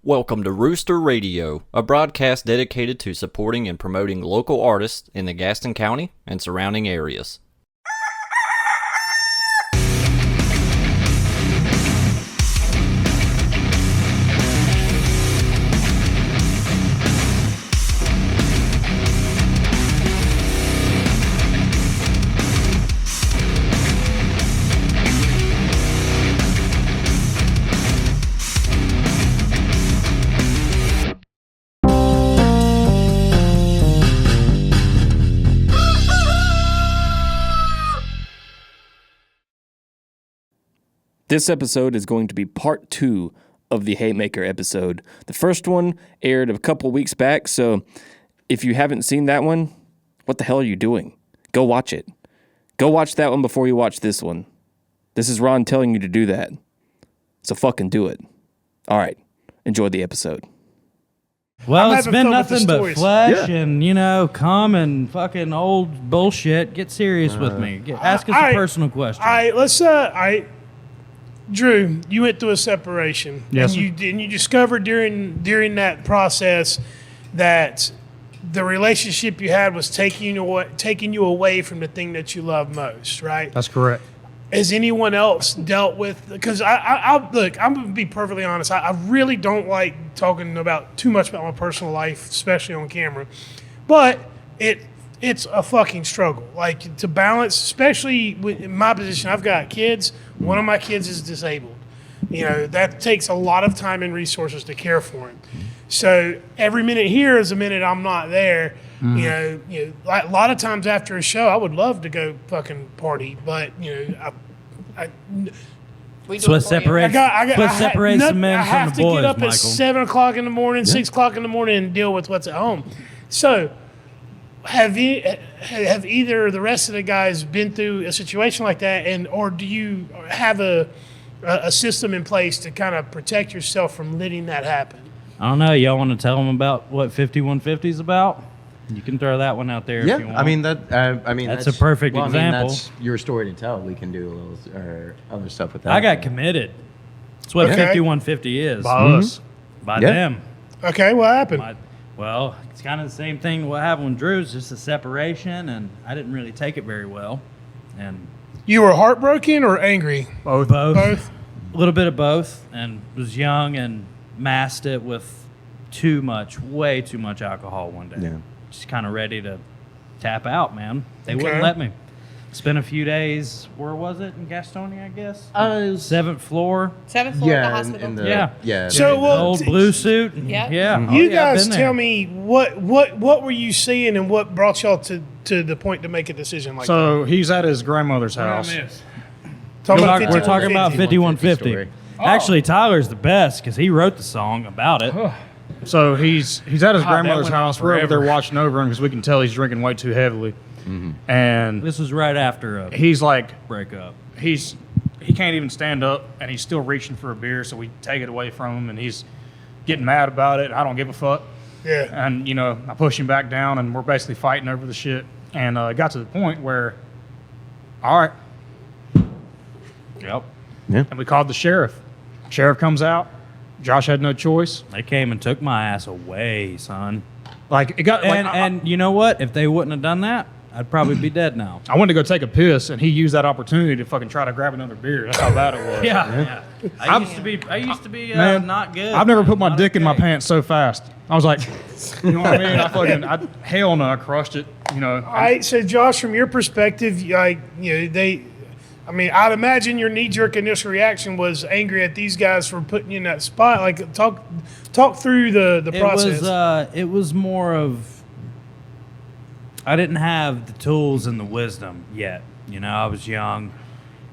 Welcome to Rooster Radio, a broadcast dedicated to supporting and promoting local artists in the Gaston County and surrounding areas. This episode is going to be part 2 of the Haymaker episode. The first one aired a couple weeks back, so if you haven't seen that one, what the hell are you doing? Go watch it. Go watch that one before you watch this one. This is Ron telling you to do that. So fucking do it. All right, enjoy the episode. Well, it's been nothing but flesh and, cum and fucking old bullshit. Get serious with me. Ask us a personal question. Drew, you went through a separation. Yes. And you discovered during that process that the relationship you had was taking you away from the thing that you love most, right? That's correct. Has anyone else dealt with? Because look, I'm gonna be perfectly honest. I really don't like talking about too much about my personal life, especially on camera. But it's a fucking struggle, like to balance, especially in my position. I've got kids. One of my kids is disabled. That takes a lot of time and resources to care for him. So every minute here is a minute I'm not there. A lot of times after a show, I would love to go fucking party, but That's what separates the men I have from the to boys, get up Michael. at 7 o'clock in the morning, 6 o'clock in the morning, and deal with what's at home. So have either of the rest of the guys been through a situation like that, or do you have a system in place to kind of protect yourself from letting that happen? I don't know. Y'all want to tell them about what 5150 is about? You can throw that one out there if you want. That's a perfect example. That's your story to tell. We can do a little other stuff with that. I got committed. That's what 5150 is. By us. By them. Okay, what happened? Well, it's kind of the same thing what happened with Drew's, just a separation, and I didn't really take it very well. And You were heartbroken or angry? both. A little bit of both, and was young and masked it with way too much alcohol one day. Yeah. Just kind of ready to tap out, man. They Okay. wouldn't let me. Spent a few days, where was it? In Gastonia, I guess? It was 7th floor. 7th floor of the in hospital. Yeah. So, The old blue suit. And, Yep. Yeah. You Oh, yeah, I've guys been there. tell me what were you seeing and what brought y'all to the point to make a decision like that? So he's at his grandmother's house. Talking about We're talking about 5150. story. Actually, Tyler's the best because he wrote the song about it. So he's at his grandmother's went on house. We're over there forever. watching over him because we can tell he's drinking way too heavily. And This was right after a he's like, breakup. he can't even stand up, and he's still reaching for a beer. So we take it away from him, and he's getting mad about it. I don't give a fuck. Yeah. And I push him back down, and we're basically fighting over the shit. And it got to the point where, all right, Yep. and we called the sheriff. Sheriff comes out. Josh had no choice. They came and took my ass away, son. Like it got And you know what? If they wouldn't have done that, I'd probably be dead now. I went to go take a piss, and he used that opportunity to fucking try to grab another beer. That's how bad it was. Yeah. I used to be Man, not good. I've never put my Not dick in my okay. pants. pants so fast. I was like, you know what I mean? Hell no, I crushed it. All right, so Josh, from your perspective, I'd imagine your knee-jerk initial reaction was angry at these guys for putting you in that spot. Like, talk through the process. It was more of I didn't have the tools and the wisdom yet. I was young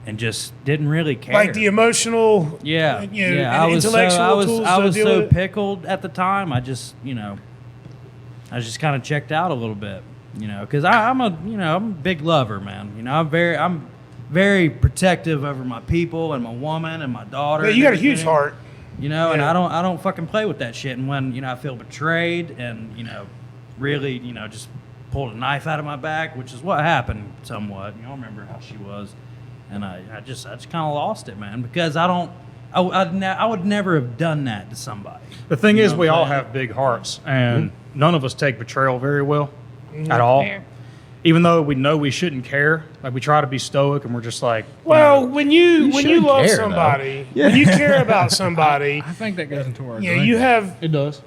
and just didn't really care. Like the emotional, yeah. and I was intellectual tools I to was deal so with it? pickled at the time. I just kind of checked out a little bit, because I'm a big lover, man. I'm very protective over my people and my woman and my daughter. Yeah, and you got a huge everything. heart. And I don't fucking play with that shit. And when I feel betrayed and really just pulled a knife out of my back, which is what happened somewhat. Remember how she was, and I just kind of lost it, man, because I don't I would never have done that to somebody. The thing You is, know we what I'm all saying? have big hearts, and none of us take betrayal very well at all. Fair. Even though we know we shouldn't care, like we try to be stoic, and we're just like, Well, when you should love care, somebody, when you care about somebody, I think that goes into our yeah, drink. you have it does.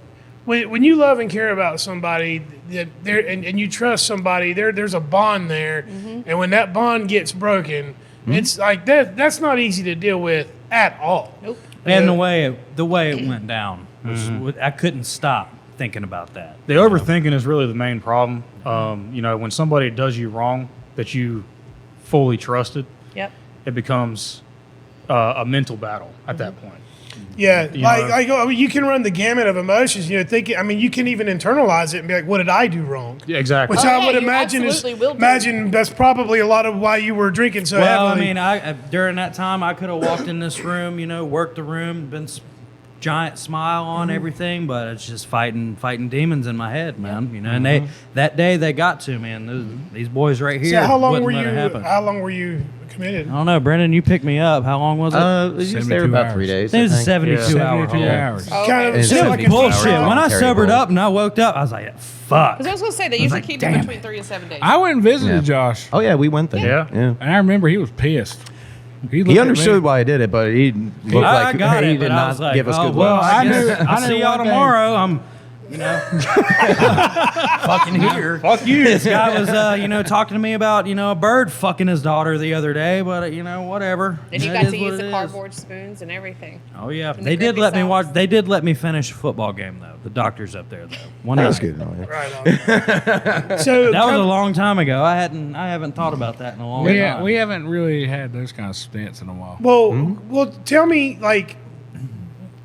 when you love and care about somebody that there and you trust somebody, there's a bond there, and when that bond gets broken, it's like that's not easy to deal with at all. Nope. And the way it went down, was, I couldn't stop thinking about that. The overthinking is really the main problem. When somebody does you wrong that you fully trusted, Yep. it becomes a mental battle at that point. Yeah, You know? I mean, you can run the gamut of emotions. Thinking. I mean, you can even internalize it and be like, "What did I do wrong?" Yeah, exactly. Which Oh, I yeah, would you imagine absolutely will do. that's probably a lot of why you were drinking so Well, heavily. I mean, I during that time I could have walked in this room, worked the room, been giant smile on everything, but it's just fighting demons in my head, man. And that day they got to me, and these boys right here. So how long wouldn't were let it you? happen. How long were you committed? I don't know, Brendan. You picked me up. How long was it? It was just there 72 about hours. 3 I days. think it was a think. 72 hour. 72 hold. hours. Oh, Kind of okay. seemed It was like a bullshit. hour When I voluntary sobered rule. up and I woke up, I was like, fuck. Because I was going to say, they usually like, keep damn it it. between 3 to 7 days. I went and visited Yeah. Josh, Oh yeah, we went there. Yeah. yeah. and I remember he was pissed. looked He at me. understood why I did it, but he looked I like got he it, did but I not was like, give us oh, good well, looks. I knew- guess I I'll knew see y'all one day- tomorrow. I'm fucking here. Fuck you. This guy was, talking to me about, a bird fucking his daughter the other day, but whatever. And you It got is to what use it the is. cardboard spoons and everything. Oh yeah, And the they did grippy let me socks. watch. They did let me finish a football game though. The doctor's up there though. One That was night. good. Oh, yeah. Right on. So That was a long time ago. I haven't thought about that in a long time. We haven't really had those kind of stints in a while. well, tell me, like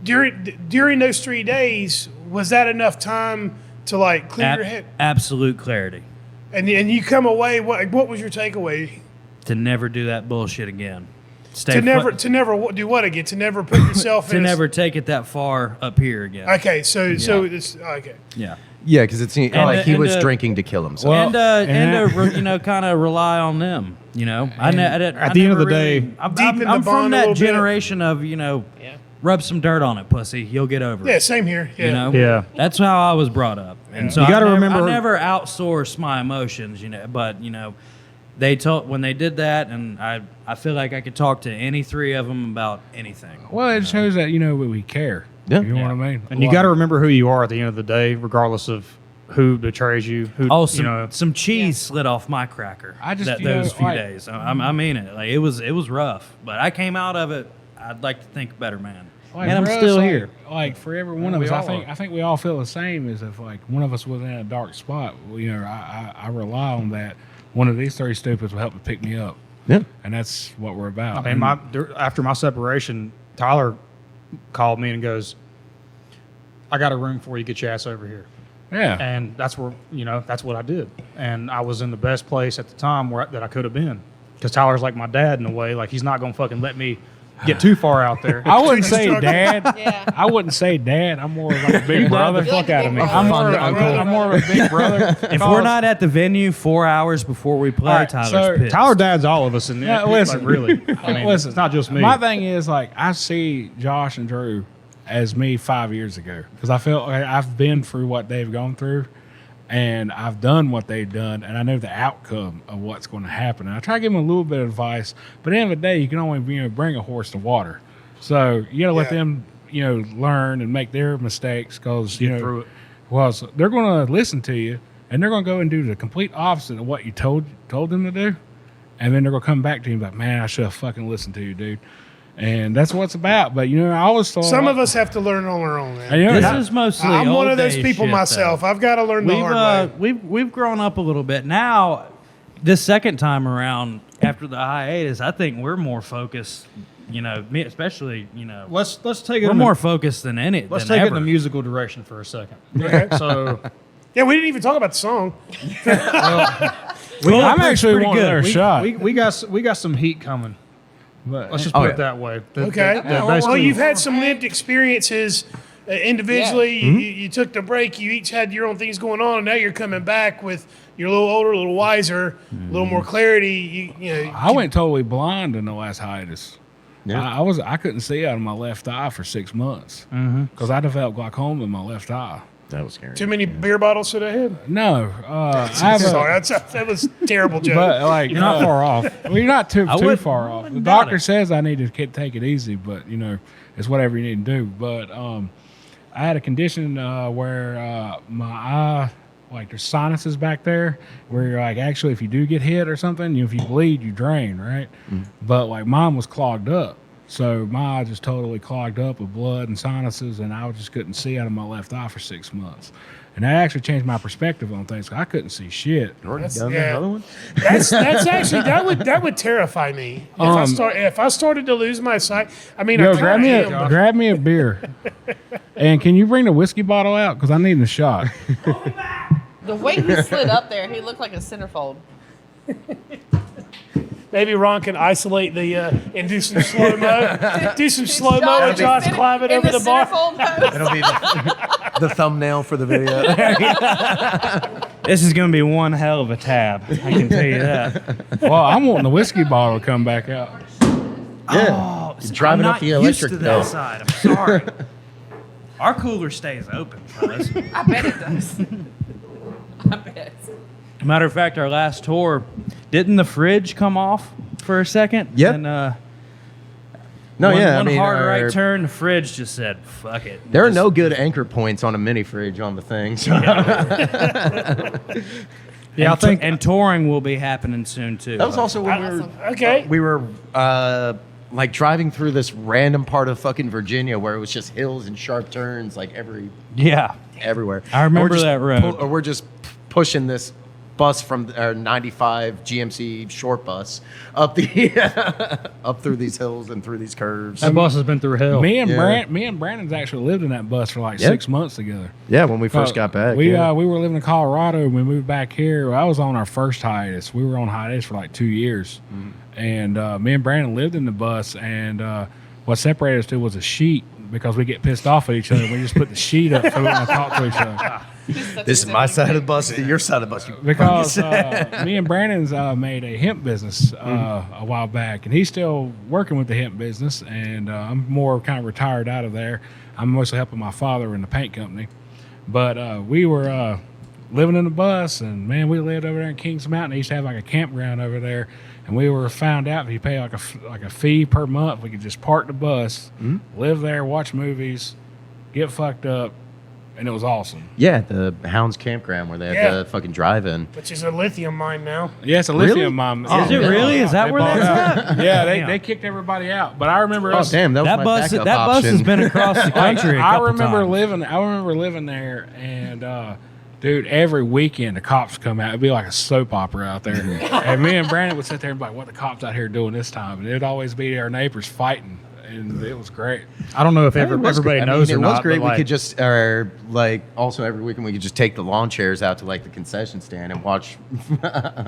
during those 3 days, was that enough time to like clear your head? Absolute clarity And you come away. What was your takeaway? to never do that bullshit again. Stay To fu- never do what again? To never put yourself to in. never take it that far up here again. Okay, so it's okay. Yeah. Yeah, because it seemed like he and, was drinking to kill himself. and kind of rely on them. At the end of the day, I'm Deepen the from bond a that little bit. generation of rub some dirt on it, pussy. You'll get over Yeah, it. same here. Yeah. You know, Yeah. that's how I was brought up, and so You gotta I remember- never outsource my emotions, but they told when they did that, and I feel like I could talk to any three of them about anything. Well, it shows that we care. Yeah. You know what I mean? And you got to remember who you are at the end of the day, regardless of who betrays you. Who, Oh, you know, some cheese slid off my cracker. I just, those few like- days. I mean it. Like it was rough, but I came out of it. I'd like to think better, man. Like, And I'm for us, still like- here. Like for every one of We us, I all think are. I think we all feel the same. As if like one of us was in a dark spot. I rely on that. One of these three stupids will help to pick me up, Yeah. and that's what we're about. I mean, after my separation, Tyler called me and goes, "I got a room for you. Get your ass over here." yeah, And that's where that's what I did. And I was in the best place at the time that I could have been, because Tyler's like my dad in a way. Like he's not gonna fucking let me get too far out there. I wouldn't say dad. Yeah. I wouldn't say dad. I'm more of like a big brother. You're like fuck out of a me. big I'm brother. more, I'm more of a big brother. If we're not at the venue 4 hours before we play, All right, Tyler's so pissed. Tyler dad's all of us in there. Yeah, listen. Like, really. I mean, Listen, it's not just me. My thing is like I see Josh and Drew as me 5 years ago because I feel like I've been through what they've gone through, and I've done what they've done, and I know the outcome of what's going to happen. And I try to give them a little bit of advice, but at the end of the day, you can only bring a horse to water. So you got to let Yeah. them learn and make their mistakes because Get through it. Well, so they're going to listen to you, and they're going to go and do the complete opposite of what you told them to do, and then they're going to come back to you like, man, I should have fucking listened to you, dude. And that's what it's about. But I always thought Some of us have to learn on our own, man. And, this that- is mostly. I'm one old of those days people shit, myself. though. I've got to learn the hard way. We've grown up a little bit now. This second time around, after the hiatus, I think we're more focused. Me especially. Let's take it. We're more focused than any. Let's than take it ever. in a musical direction for a second. Okay. So Yeah, we didn't even talk about the song. I'm actually pretty wanting good. another shot. we got some heat coming. But Let's just Oh, put yeah. it that way. Okay. Well, basically- you've had some lived experiences individually. You took the break. You each had your own things going on, and now you're coming back with you're a little older, a little wiser, a little more clarity. I went totally blind in the last hiatus. Yeah. I couldn't see out of my left eye for 6 months because I developed glaucoma in my left eye. That was scary. Too many beer bottles to the head. No, I have Sorry, that was a terrible joke. but like You're not far off. well, you're not too wouldn't- far off. The wouldn't doubt doctor it. says I need to take it easy, but it's whatever you need to do. But I had a condition where my eye, like there's sinuses back there, where you're like actually if you do get hit or something, if you bleed, you drain, right? But like mine was clogged up. So my eye just totally clogged up with blood and sinuses, and I just couldn't see out of my left eye for 6 months. And that actually changed my perspective on things. I couldn't see shit. Already done yeah. another one? That's actually that would terrify me if I started to lose my sight. I mean, Yo, I kinda am. grab me a beer. And can you bring the whiskey bottle out? Because I need a shot. The way he slid up there, he looked like a centerfold. Maybe Ron can isolate the and do some slow mo. Do some slow mo with Josh climbing over the bar. It'll be the thumbnail for the video. This is going to be one hell of a tab. I can tell you that. Well, I'm wanting the whiskey bottle to come back out. Yeah. You're driving I'm up the not used electric to bill. that side. I'm sorry. Our cooler stays open, fellas. I bet it does. I bet. Matter of fact, our last tour, didn't the fridge come off for a second? Yep. And No, one yeah. I mean, hard our- right turn, the fridge just said, "Fuck it." There are Just- no good anchor points on a mini fridge on the thing. So. Yeah, I think and touring will be happening soon too. That was also when Awesome. we were like driving through this random part of fucking Virginia where it was just hills and sharp turns like everywhere. I remember Or we're just that road. or we're just pushing this bus from our 95 GMC short bus up the up through these hills and through these curves. that bus has been through hell. Me and Yeah. Brandon's actually lived in that bus for like Yeah. 6 months together. Yeah, when we first got back. We yeah. we were living in Colorado and we moved back here. I was on our first hiatus. We were on hiatus for like 2 years, and me and Brandon lived in the bus. And what separated us two was a sheet because we get pissed off at each other. We just put the sheet up so we don't talk to each other. This is my side of the bus, your side of the bus. Because me and Brandon's made a hemp business a while back, and he's still working with the hemp business, and I'm more kind of retired out of there. I'm mostly helping my father in the paint company. But we were living in the bus, and man, we lived over there in Kings Mountain. They used to have like a campground over there, and we were found out if you pay like a fee per month, we could just park the bus, live there, watch movies, get fucked up, and it was awesome. Yeah, the Hounds Campground where they had Yeah. the fucking drive-in. Which is a lithium mine now. Yeah, it's a lithium mine. Is it really? Is that They where bought that's out. at? Yeah, Damn. they kicked everybody out. But I remember Oh us. damn, that was That my bus backup has option. been across the country a I couple remember times. living. I remember living there, and dude, every weekend the cops come out. It'd be like a soap opera out there, and me and Brandon would sit there and be like, "What the cops out here doing this time?" And it'd always be our neighbors fighting, and it was great. I don't know if It was everybody great. knows I or mean, not. it was great. but, We like, could just, or like, also every weekend we could just take the lawn chairs out to like the concession stand and watch.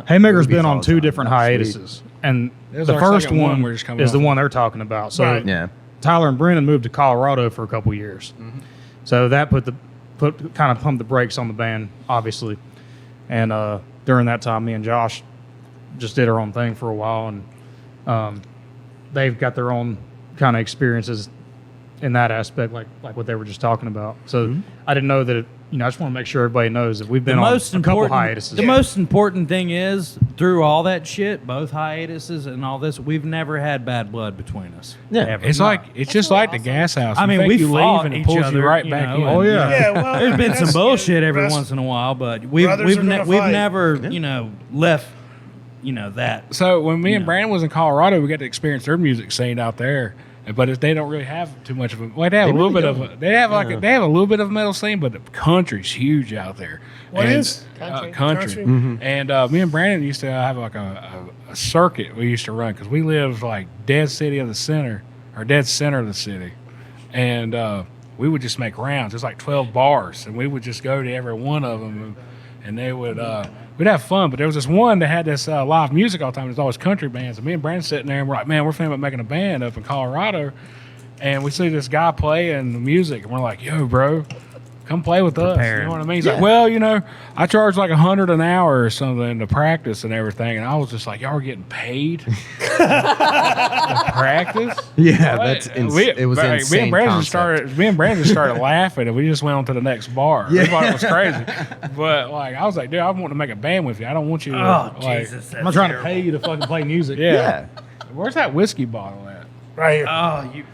Haymaker's movies been all on the two time. different That was hiatuses, and This is the our first second one one we're just coming is the off one they're talking about. So Right. Yeah. Tyler and Brennan moved to Colorado for a couple years, so that pumped the brakes on the band, obviously. And during that time, me and Josh just did our own thing for a while, and they've got their own kind of experiences in that aspect, like what they were just talking about. So I didn't know that. I just want to make sure everybody knows that we've been on a couple hiatuses. The most important thing is through all that shit, both hiatuses and all this, we've never had bad blood between us. Yeah. Ever. It's like it's just like the gas house. I You mean, think we you fought leave and it each pulls other, you right you back know, in. Oh, yeah. Yeah, well, There's been some that's- bullshit every that's- once in a while, but we've Brothers are gonna fight. never left that. So when me and Brandon was in Colorado, we got to experience their music scene out there. But they don't really have too much of a. Like they have a little bit of. They have they have a little bit of a metal scene, but the country's huge out there. What And, is? country? Country. And me and Brandon used to have like a circuit we used to run because we lived like dead city of the center or dead center of the city, and we would just make rounds. There's like 12 bars, and we would just go to every one of them, and they would. We'd have fun, but there was this one that had this live music all the time. It was always country bands. And me and Brandon sitting there, and we're like, man, we're thinking about making a band up in Colorado. And we see this guy playing the music, and we're like, yo, bro, come play with us. You Preparing. know what I mean? He's like, well, I charge like $100 an hour or something to practice and everything. And I was just like, y'all are getting paid to practice? Yeah, What? that's it was insane. Me and Brandon started laughing, and we just went on to the next bar. We thought it was crazy, but like I was like, dude, I want to make a band with you. I don't want you to. Oh, like, Jesus. I'm not trying to pay you to fucking play music. Yeah. Where's that whiskey bottle at? Right here. Oh, you.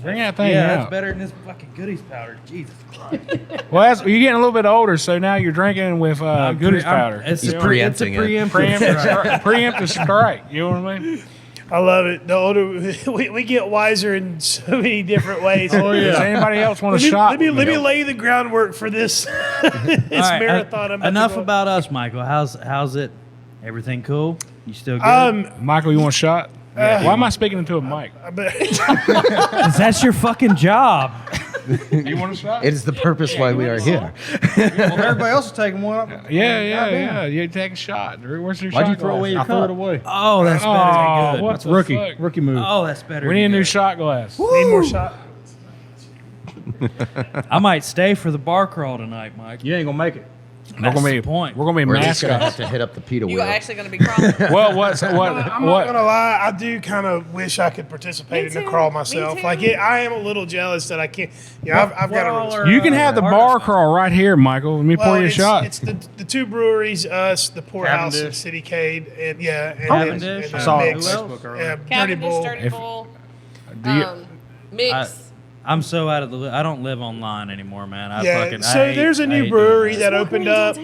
Bring that thing Yeah, out. that's better than this fucking goodies powder. Jesus Christ. Well, you're getting a little bit older, so now you're drinking with goodies powder. It's a preempting it. Preemptive strike. You know what I mean? I love it. The older we get wiser in so many different ways. Does anybody else want a Let me, shot? let me let me lay the groundwork for this All right, marathon. I'm about enough to go. about us, Michael. How's it? Everything cool? You still good? Michael, you want a shot? Why am I speaking into a mic? Cause that's your fucking job. You want a shot? It is the purpose why we are here. Well, everybody else is taking one. Yeah. You take a shot. Where's your Why'd shot you throw glass? away your I cup? threw Threw it it away. Oh, that's better than good. what That's the rookie. fuck? Rookie move. Oh, that's better. We need a than new good. shot glass. Need more shot. I might stay for the bar crawl tonight, Mike. You ain't gonna make it. That's the point. We're gonna be We're just gonna have mascots. to hit up the PETA You wheel. actually going to be crawling? Well, I'm not gonna lie. I do kind of wish I could participate Me in the too. crawl Me myself. too. Like I am a little jealous that I can't. Yeah, I've got all to. are- You can have the bar crawl right here, Michael. Let me pour you a shot. It's the two breweries, us, the Poorhouse, and Cavendish. City Cade, and Cavendish. and I saw it on Mix. Facebook earlier. Dirty Cavendish, Bull. Dirty Bull, Do you- Mix. I'm so out of the. I don't live online anymore, man. I Yeah, fucking. so I hate- there's a I new hate brewery doing that opened up.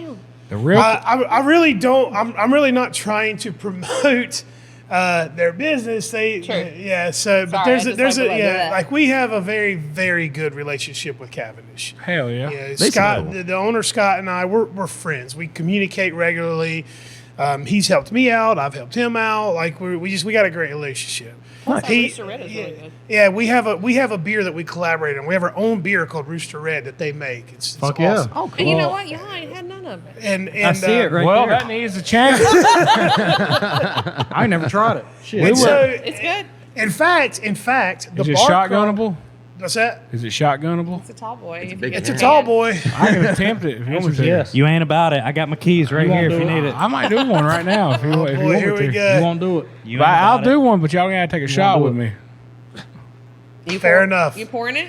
the real. I really don't. I'm really not trying to promote their business. They Sure. yeah. So, but Sorry, I there's a just there's like a the way I do yeah. that. Like we have a very very good relationship with Cavendish. Hell yeah. Yeah, They Scott, know. the owner Scott and I, we're friends. We communicate regularly. He's helped me out. I've helped him out. Like we got a great relationship. Rooster Red is really good. Yeah, we have a beer that we collaborate on. We have our own beer called Rooster Red that they make. It's Fuck yeah. awesome. Oh, And you know what? Y'all ain't had none of it. And I see it right Well, there. that needs a change. I ain't never tried it. Shit. And so, It's good. in fact, the Is it bar shotgunnable? What's that? Is it shotgunnable? It's a tall boy. If you big get It's a your tall hand. boy. I can attempt it if you want me to. Yes. You ain't about it. I got my keys right here if you need it. I might do one right now if you, Oh if you boy, want here me we to. go. You won't do it. You But ain't I'll about do it. one, but y'all gotta take a shot do with it. me. You Fair pour- enough. You pouring it?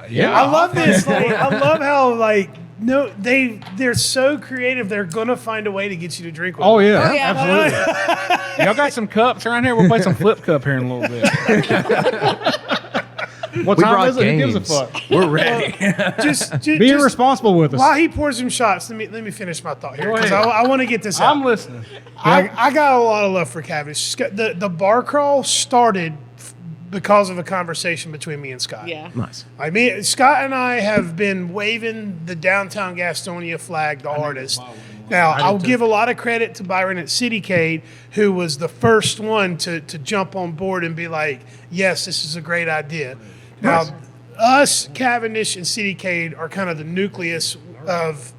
Yeah, I love this. Like, I love how no, they're so creative. They're gonna find a way to get you to drink with Oh them. yeah, Oh, yeah. absolutely. Y'all got some cups around here? We'll play some flip cup here in a little bit. What We time brought is it? Who gives a games. fuck? We're ready. Just Be irresponsible with us. while he pours some shots, let me finish my thought here Go because ahead. I want to get this out. I'm listening. I got a lot of love for Cavendish. The bar crawl started because of a conversation between me and Scott. Yeah. Nice. I mean, Scott and I have been waving the downtown Gastonia flag, the artist. Now, I'll give a lot of credit to Byron at CityCade, who was the first one to jump on board and be like, yes, this is a great idea. Now, us, Cavendish, and CityCade are kind of the nucleus of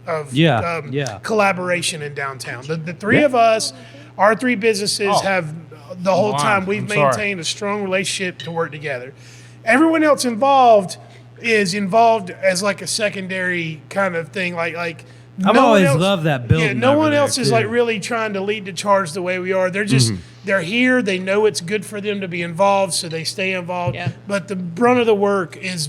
collaboration in downtown. The three of us, our three businesses have the whole time we've maintained a strong relationship to work together. Everyone else involved is involved as like a secondary kind of thing, like I've no one always else- loved that building. Yeah, no over one there, else is too. like really trying to lead the charge the way we are. They're just they're here. They know it's good for them to be involved, so they stay involved. Yeah. But the brunt of the work is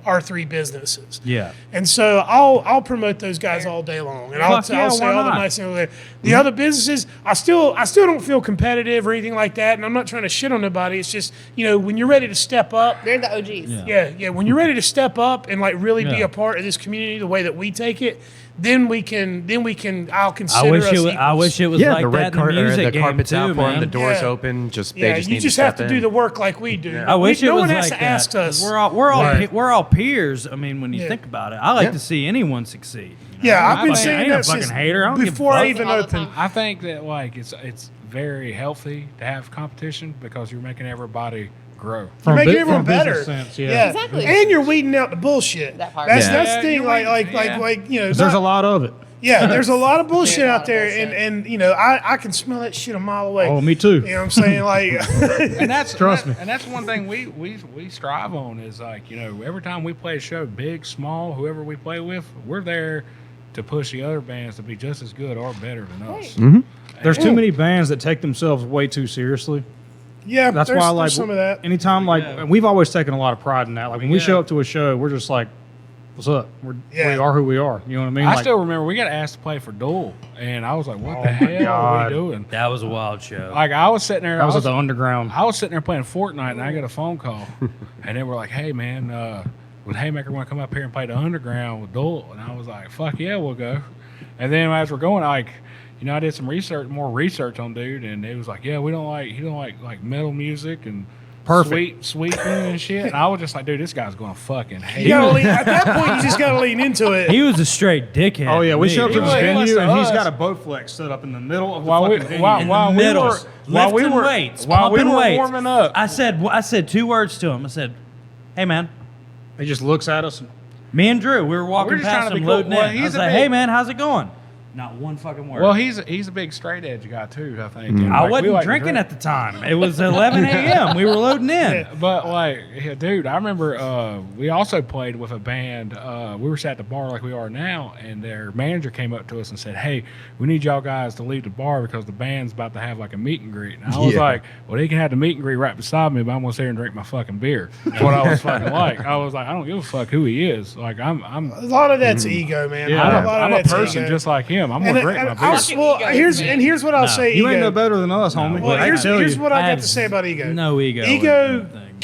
our three businesses. Yeah. And so I'll promote those guys all day long, and I'll Fuck yeah, say why all the not? nice things. The other businesses, I still don't feel competitive or anything like that, and I'm not trying to shit on nobody. It's just when you're ready to step up. They're the OGs. Yeah. When you're ready to step up and like really be Yeah. a part of this community the way that we take it, then we can. I'll consider. I wish us it was. I equals. wish it was Yeah, like the that red in the carpet, music the game carpet's too, out for them, man. the doors Yeah. open. Just Yeah, they just you need just to have step to do in. the work like we do. I wish it no was one like has that. to ask 'cause us. We're all peers. I mean, when you Yeah. think about it, I like Yeah. to see anyone succeed. Yeah, I've been I saying ain't a that fucking since hater. I don't give a before I fuck. even All the opened. time. I think that it's very healthy to have competition because you're making everybody grow. You're making bu- everyone from a better. business sense, yeah. Exactly. And you're weeding out the bullshit. That part. That's Yeah. that's the Yeah, thing. you're Like right. Yeah. there's There's a lot of it. Yeah, there's a lot of bullshit There's a lot out of there, bullshit. and you know, I can smell that shit a mile away. Oh, me too. You know what I'm saying? Like, And that's Trust me. And that's one thing we strive on is like, you know, every time we play a show, big, small, whoever we play with, we're there to push the other bands to be just as good or better than us. There's too many bands that take themselves way too seriously. yeah, That's there's, why, there's like, some of that. anytime, like, and we've always taken a lot of pride in that. Like, when we show up to a show, we're just like, "What's up? We are who we are." You know what I mean? I Like, still remember we got asked to play for Duel, and I was like, "What Oh the my hell are God. we doing?" That was a wild show. Like I was sitting there, that was at the underground. I was sitting there playing Fortnite, and I got a phone call, and they were like, "Hey man, would Haymaker want to come up here and play the underground with Duel?" And I was like, "Fuck yeah, we'll go." And then as we're going, like, you know, I did some more research on dude, and it was like, "Yeah, he don't like metal music and sweeping and shit." And I was just like, "Dude, this guy's gonna fucking hate You gotta it." lean, at that point, you just gotta lean into it. He was a straight dickhead. Oh yeah, we to show up me. to this He was venue to and he's us. got a boat flex set up in the middle of the While we fucking venue. while, In while the we middles, were while we lifting were weights, while we pumping were weights. warming up, I said 2 words to him. I said, "Hey man, He just looks at us. And, me and Drew, we were walking We're just past trying to him be cool. loading Well, in. I he's was a like, big- "Hey man, how's it going?" Not one fucking word. well, he's a big straight edge guy too. I think. And, I like, we wasn't like to drinking drink. at the time. It was 11 a.m. We were loading in. But like, yeah, dude, I remember we also played with a band. We were sat at the bar like we are now, and their manager came up to us and said, "Hey, we need y'all guys to leave the bar because the band's about to have like a meet and greet." And I was like, "Well, they can have the meet and greet right beside me, but I'm gonna sit here and drink my fucking beer." That's what I was fucking like. I was like, I don't give a fuck who he is. Like, I'm A lot of that's ego, man. yeah, a lot of I'm a that's person got. just like him. I'm And, gonna drink my beer. here's what I'll say. you ain't ego. no better than us, homie. Well, I here's, tell here's you. what I I got have to say about ego. no ego in Ego that thing.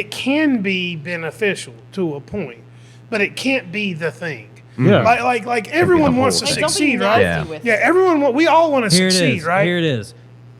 can be beneficial to a point, but it can't be the thing. Yeah. Like everyone wants to Hey, don't be succeed, nasty right? with Yeah, it. we all want to Here it succeed, is. right? Here it is.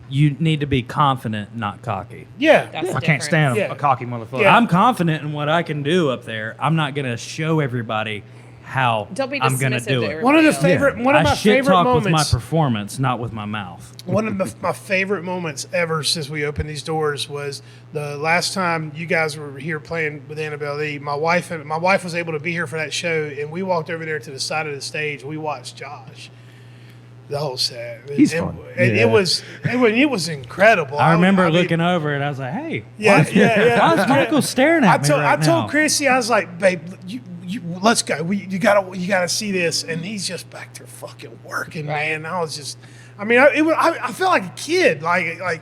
You need to be confident, not cocky. Yeah. That's the I can't difference. stand Yeah. a cocky motherfucker. Yeah. I'm confident in what I can do up there. I'm not going to show everybody how Don't be I'm going to dismissive do to it. everybody One of the else. favorite, one of I my shit favorite talk with my moments. performance, not with my mouth. One of my favorite moments ever since we opened these doors was the last time you guys were here playing with Annabelle Lee. My wife was able to be here for that show, and we walked over there to the side of the stage. We watched Josh. The whole set. He's and, fun. and it was incredible. I remember mean, looking over and I was like, "Hey, Yeah, yeah. why is Michael staring at me right I told now?" Chrissy, I was like, "Babe, you let's go. You gotta see this." And he's just back there fucking working, man. I was just, I mean, I felt like a kid, like.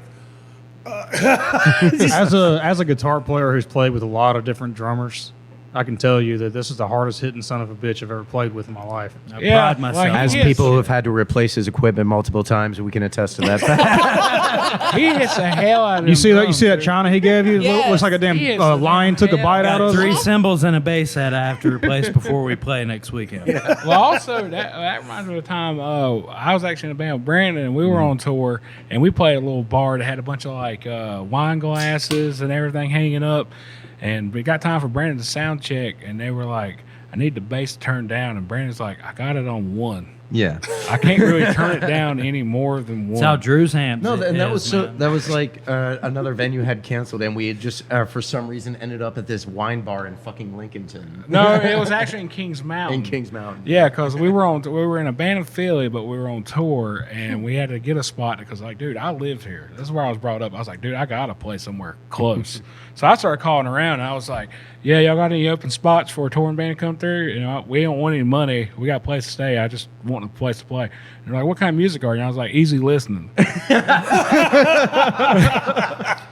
as a guitar player who's played with a lot of different drummers, I can tell you that this is the hardest hitting son of a bitch I've ever played with in my life. I Yeah, pride myself. like, As Yes. people who have had to replace his equipment multiple times, we can attest to that. He hits the hell out of You see them that? You see that drums, China he gave you? Yes. Looks like a damn He is lion took a hell bite out Got of 3 it. cymbals and a bass head I have to replace before we play next weekend. dude. Well, also that reminds me of the time I was actually in a band with Brandon, and we were on tour, and we played a little bar that had a bunch of like wine glasses and everything hanging up, and we got time for Brandon to sound check, and they were like, "I need the bass turned down," and Brandon's like, "I got it on 1. Yeah. I can't really turn it down any more than 1." That's how Drew's hands. No, and that was man. that was like another venue had canceled, and we had just for some reason ended up at this wine bar in fucking Lincolnton. No, it was actually in Kings Mountain. In Kings Mountain. Yeah, because we were in a band in Philly, but we were on tour, and we had to get a spot because, like, dude, I live here. This is where I was brought up. I was like, dude, I gotta play somewhere close. So I started calling around, and I was like, "Yeah, y'all got any open spots for a touring band to come through? You know, we don't want any money. We got a place to stay. I just want a place to play." And they're like, "What kind of music are you?" And I was like, "Easy listening."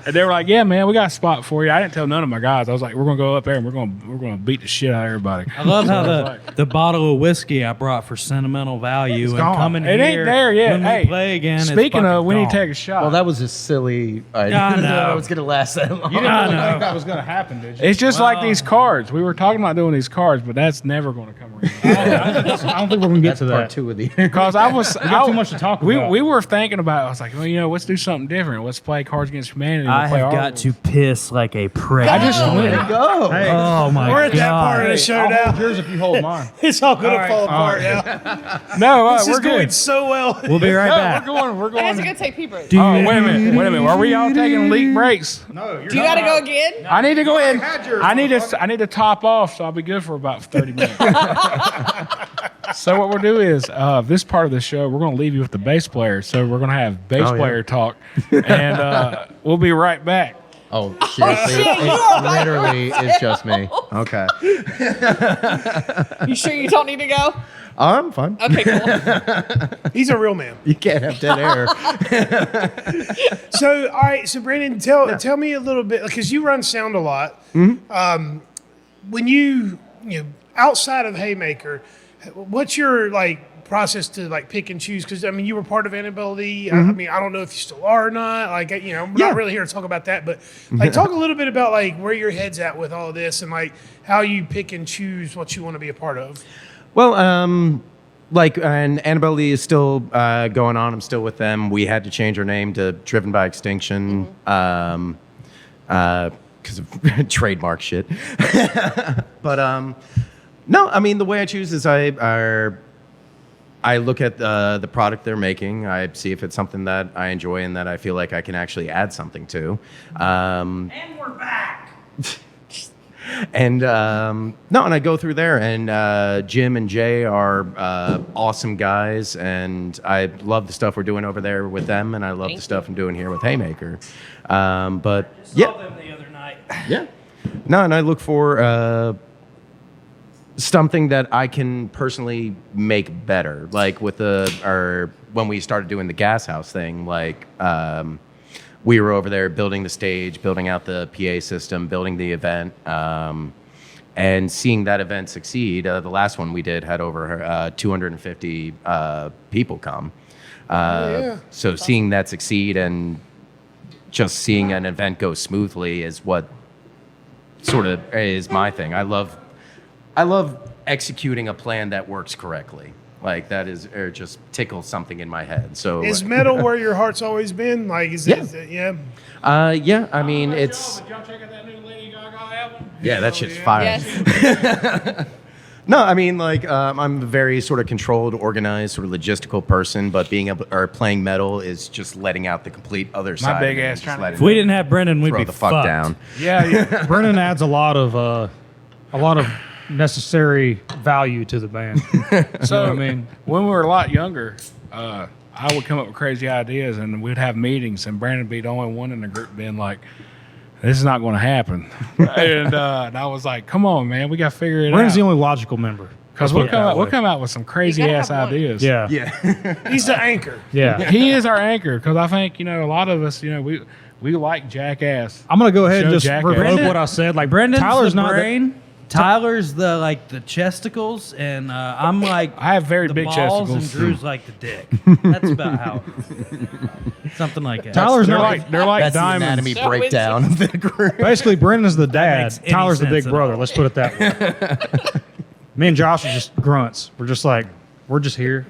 And they were like, "Yeah, man, we got a spot for you." I didn't tell none of my guys. I was like, "We're gonna go up there and we're gonna beat the shit out of everybody." I love how So I was the bottle of whiskey I brought for sentimental value and gone. coming It here ain't there yet. when Hey, we play again. it's Speaking of, fucking we need gone. to take a shot. Well, that was a silly. I Yeah, I didn't know know. it was gonna last that long. You didn't I really know. think that was going to happen, did you? It's just like these cards. We were talking about doing these cards, but that's never going to come around. I don't think we're going to get That's to part that. 2 of the. Because I was, We got too much to talk about. We were thinking about. I was like, well, you know, let's do something different. Let's play Cards Against Humanity. I We'll play have our got rules. to piss like a prick. I just went. Go. Hey, Oh my We're god! at that part of the show I'll now. hold yours if you hold mine. It's all gonna All right, fall all apart right. now. No, This we're is going good. so well. We'll be right No, back. we're I guys are going. gonna take pee breaks. Oh, wait a minute. Are we all taking leak breaks? No, you're Do you gotta go again? I need to go in. had yours, I need to top off, so I'll be good for about 30 minutes. So what we'll do is this part of the show, we're going to leave you with the bass player. So we're going to have bass player talk, and we'll be right back. Oh, seriously? It literally is just me. Okay. You sure you don't need to go? I'm fine. Okay, cool. He's a real man. You can't have dead air. So, all right. So, Brandon, tell me a little bit, because you run sound a lot. When you outside of Haymaker, what's your process to pick and choose? Because I mean, you were part of Annabelle Lee. I mean, I don't know if you still are or not. We're not really here to talk about that, but talk a little bit about where your head's at with all of this and how you pick and choose what you want to be a part of. Well, and Annabelle Lee is still going on. I'm still with them. We had to change our name to Driven by Extinction because of trademark shit. But no, I mean, the way I choose is I look at the product they're making. I see if it's something that I enjoy and that I feel like I can actually add something to. And we're back. And and I go through there, and Jim and Jay are awesome guys, and I love the stuff we're doing over there with them, and I love the stuff I'm doing here with Haymaker. But Saw them the other night. yeah, no, and I look for something that I can personally make better, like with when we started doing the gas house thing, we were over there building the stage, building out the PA system, building the event, and seeing that event succeed. The last one we did had over 250 people come. So seeing that succeed and just seeing an event go smoothly is what sort of is my thing. I love executing a plan that works correctly. That is, or just tickles something in my head. So is metal where your heart's always been? Yeah, I mean, it's... Did y'all check out that new Lady Gaga album? Yeah, that shit's fire. Yes. No, I mean, I'm a very sort of controlled, organized, sort of logistical person, but playing metal is just letting out the complete other side. big of me, ass just trying to- letting If we didn't have Brendan, we'd throw be the fuck fucked. down. Yeah, Brennan adds a lot of necessary value to the band. So, I mean, when we were a lot younger, I would come up with crazy ideas, and we'd have meetings, and Brandon would be the only one in the group being like, this is not going to happen. and I was like, come on, man, we got to figure it Brennan's out. the only logical member. Because we'll come out with some crazy gotta ass have one. ideas. Yeah. He's the anchor. Yeah. He is our anchor, because I think, a lot of us, we like Jackass. I'm going to go ahead and Show just Jackass. revoke Brendan- what I said. Brendan's Tyler's the not brain. Tyler's the the chesticles, and I'm I have very the big balls, and chesticles. Drew's like the dick. That's about how. Something like that. Tyler's They're not they're like That's the diamonds. anatomy So breakdown of the group. basically Brendan's the dad. makes any Tyler's the big sense at brother. all. Let's put it that way. Me and Josh are just grunts. We're just we're just here.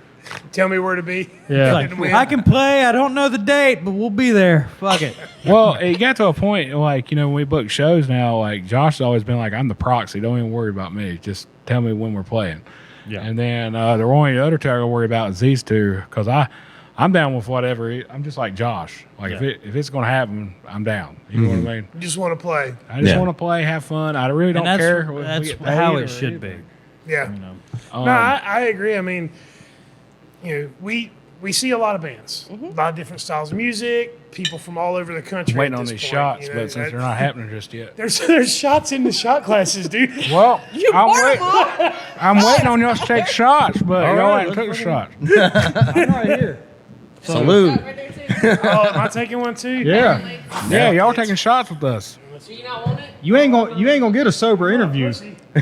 Tell me where to be. Yeah. Like, And when. I can play. I don't know the date, but we'll be there. Fuck it. Well, it got to a point when we book shows now, Josh has always been like, I'm the proxy. Don't even worry about me. Just tell me when we're playing. Yeah. And then the only other two I gotta worry about is these two, because I'm down with whatever. I'm just like Josh. If it's going to happen, I'm down. You know what I mean? You just want to play. I just Yeah. want to play, have fun. I really don't And care. that's if we get how paid it or should be. anything. Yeah. Um, No, I agree. I mean, we see a lot of bands, a lot of different styles of music, people from all over the country. waiting at on this these point, shots, you know, but since they're not happening just yet. there's shots in the shot classes, dude. Well, You I'm, poured wait, them all? I'm waiting on y'all to take shots, but y'all right, ain't took a shot. I'm right here. Salute. Right there, too. Oh, am I taking one too? Yeah. Yeah, y'all taking shots with us. Do you not want it? You ain't gonna get a sober interview.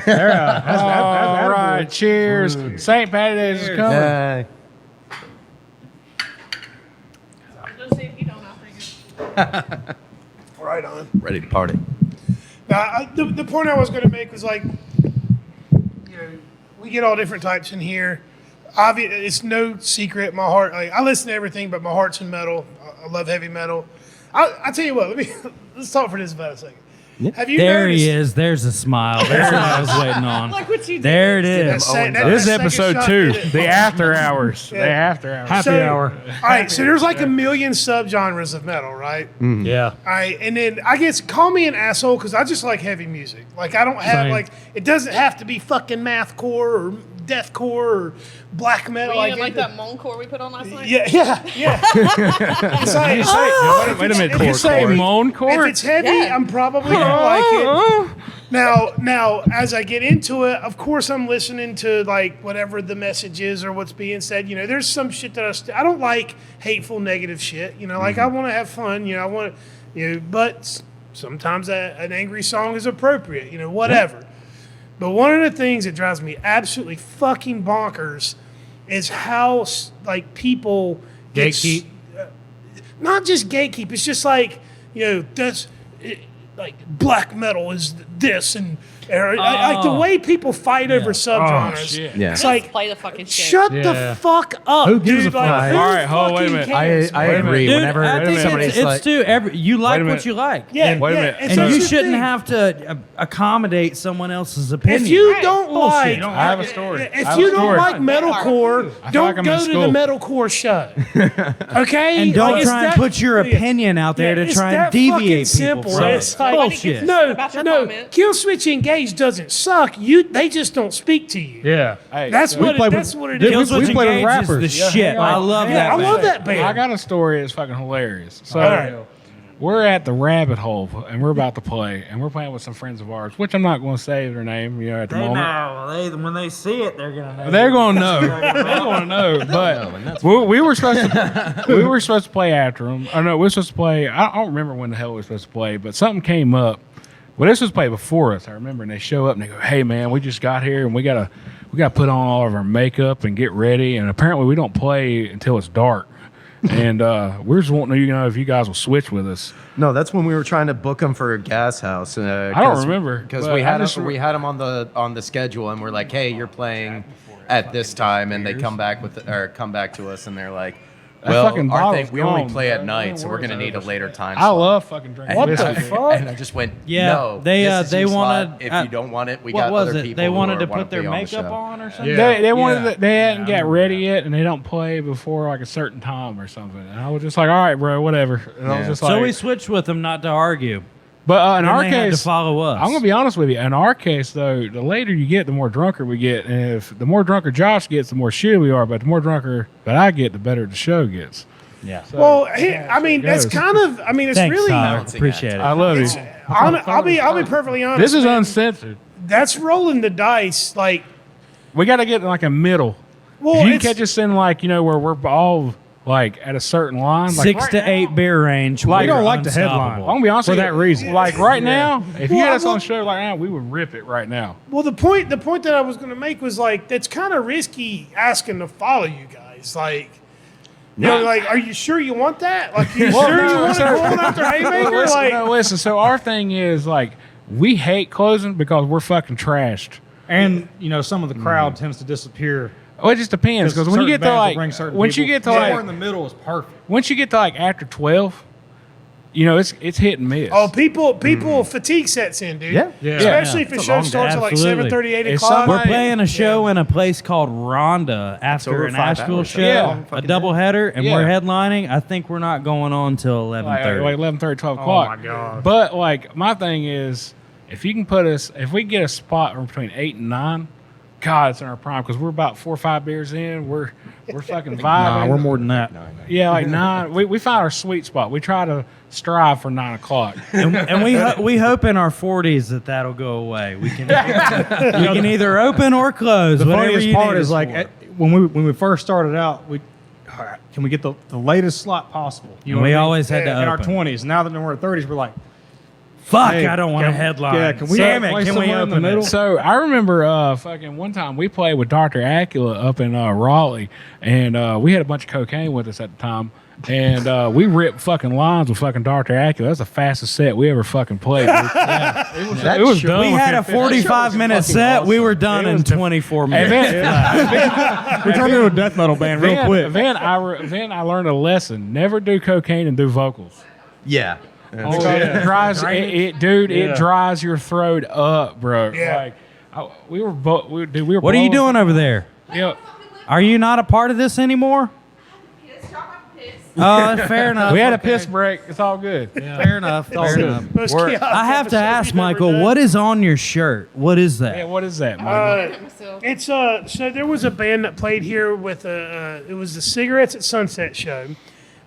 There, All right, cheers. St. Patty's Day is coming. Let's see if you don't. I'll take it. Right on. Ready to party. The point I was going to make was we get all different types in here. It's no secret. My heart, I listen to everything, but my heart's in metal. I love heavy metal. I tell you what, let's talk for just about a second. Have you There noticed, he is. There's a smile. There's what I was waiting on. Look what you did. There it That is. This is second episode shot 2, did it. the after hours. The after hours. Happy hour. All right, so there's a million subgenres of metal, right? Yeah. All right, and then I guess call me an asshole because I just like heavy music. I don't have Same. it doesn't have to be fucking mathcore or deathcore or black metal. You didn't like that moancore we put on last night? Yeah. It's like, Wait a minute. if Did you it's say heavy- moan core? If it's heavy, Yeah. I'm probably gonna like it. Now, as I get into it, of course, I'm listening to like whatever the message is or what's being said. You know, there's some shit that I don't like hateful, negative shit. You know, like I want to have fun. You know, I want to, but sometimes an angry song is appropriate. You know, whatever. But one of the things that drives me absolutely fucking bonkers is how like people get Gatekeep? not just gatekeep. It's just like like black metal is this and like the way people fight over subgenres. shit. Yeah. It's Just like play the fucking shit. shut Yeah. the fuck up, Who gives dude. a Like, fuck? who All right, hold on, wait a fucking minute. cares? I Wait a agree. minute. Whenever I think somebody's it's like, too. You like a what minute. you like. Yeah, Wait a yeah. minute. And And so you here's the shouldn't thing. have to accommodate someone else's opinion. If you Right. don't Bullshit. like, You don't I have a story. If I have you a don't story. like metalcore, I feel don't like I'm go in to the school. metalcore show. Okay, And don't Like, it's try and that- put your opinion out there to it's try that and deviate fucking people simple. from It's it. like Bullshit. No, About your no. comment. Kill Switch Engage doesn't suck. They just don't speak to you. Yeah. Hey, That's so- what. play with- That's what it Dude, is. Kill Switch we play with Engage is the rappers. Yeah, shit. hang on. I love Yeah, that. I love band. that band. I got a story that's fucking hilarious. So All right. we're at the Rabbit Hole and we're about to play, and we're playing with some friends of ours, which I'm not going to say their name, at the moment. When they see it, they're gonna. They're going to know. They're going to know. But we were supposed to play after them. I know we were supposed to play. I don't remember when the hell we were supposed to play, but something came up. Well, this was played before us. I remember, and they show up and they go, "Hey, man, we just got here and we gotta put on all of our makeup and get ready. And apparently, we don't play until it's dark. And we're just wanting to, if you guys will switch with us." no, that's when we were trying to book them for a gas house. I don't remember, because but we I had just- we had them on the schedule, and we're like, hey, you're playing at this time, and they come back to us, and they're like, That well, fucking our bottle's thing, we only gone, play bro. at night, so we're gonna need a later time. I slot." love fucking drinking. And whiskey. I- fuck? And I just went, Yeah, no. they, this is they your slot. wanted- If you don't want it, we What got was other it? people. They wanted who to wanna put their be on the makeup show. on or something. Yeah. They wanted Yeah. they hadn't got ready yet, and they don't play before like a certain time or something. And I was just like, all right, bro, whatever. And I was Yeah. just like, So we switched with them not to argue. but in Then our they had to case, follow us. I'm gonna be honest with you. In our case, though, the later you get, the more drunker we get. And if the more drunker Josh gets, the more shitty we are. But the more drunker that I get, the better the show gets. Yeah. Well, I mean, that's goes. kind of. I mean, it's Thanks, really. Tyler. Appreciate it. I love you. I'll be perfectly honest. This is man. uncensored. That's rolling the dice. Like, We got to get in like a middle. well, If you it's, catch us in like where we're all like at a certain line, like 6 to 8 beer range. Like, we're I don't like the headline. I'm gonna be honest For with that you, reason. Like right now, if you Well, had us well- on a show like that, we would rip it right now. well, the point that I was going to make was like that's kind of risky asking to follow you guys. Like, like, are you sure you want that? Like, you Well, sure no, you want to sir. go on after Haymaker? Listen, Like, no, listen. So our thing is like we hate closing because we're fucking trashed. And some of the crowd tends to disappear. Well, it just depends because when you get to like once you get to somewhere in like the middle is perfect. once you get to like after 12, it's hit and miss. oh, people fatigue sets in, dude. Yeah. Yeah. Especially if It's the a show long starts day. at like Absolutely. 7:30, 8 If o'clock. somebody- We're playing a show in a place called Rhonda after over an 5 Asheville hours. show, Yeah. a doubleheader, and Yeah. we're headlining. I think we're not going on till like 11:30. 11:30, 12 o'clock. my God. But like my thing is, if you can if we get a spot between 8 and 9, God, it's in our prime because we're about 4 or 5 beers in. We're fucking vibing. Nah, we're more than that. Yeah, like 9. We find our sweet spot. We try to strive for 9 o'clock. and we hope in our 40s that'll go away. We can you can either open or close. The whatever funniest you part need is us like for. when we first started out, all right, can we get the latest slot possible? You And what we I mean? always had to in our open. 20s. Now that we're in 30s, we're like, Fuck, hey, I don't want a can- headline. yeah, can we Damn it, play can we somewhere in the open middle? it? So I remember fucking one time we played with Dr. Acula up in Raleigh, and we had a bunch of cocaine with us at the time. And we ripped fucking lines with fucking Dr. Acula. That's the fastest set we ever fucking played. It was dumb. We had a 45-minute set. We were done in 24 And minutes. we turned into a death metal band real quick. Then I learned a lesson: never do cocaine and do vocals. Yeah. Because it dries, dude. It Yeah. dries your throat up, bro. Yeah. Like we were, we were. What are you doing over there? Yeah. Are you not a part of this anymore? Piss, y'all have to piss. Fair enough. We had a okay. piss break. It's all good. Fair enough. Fair enough. Most We're- chaotic I have to episode ask we've ever Michael, done. what is on your shirt? What is that? Yeah, what is that, Michael? It's so there was a band that played here with it was the Cigarettes at Sunset show,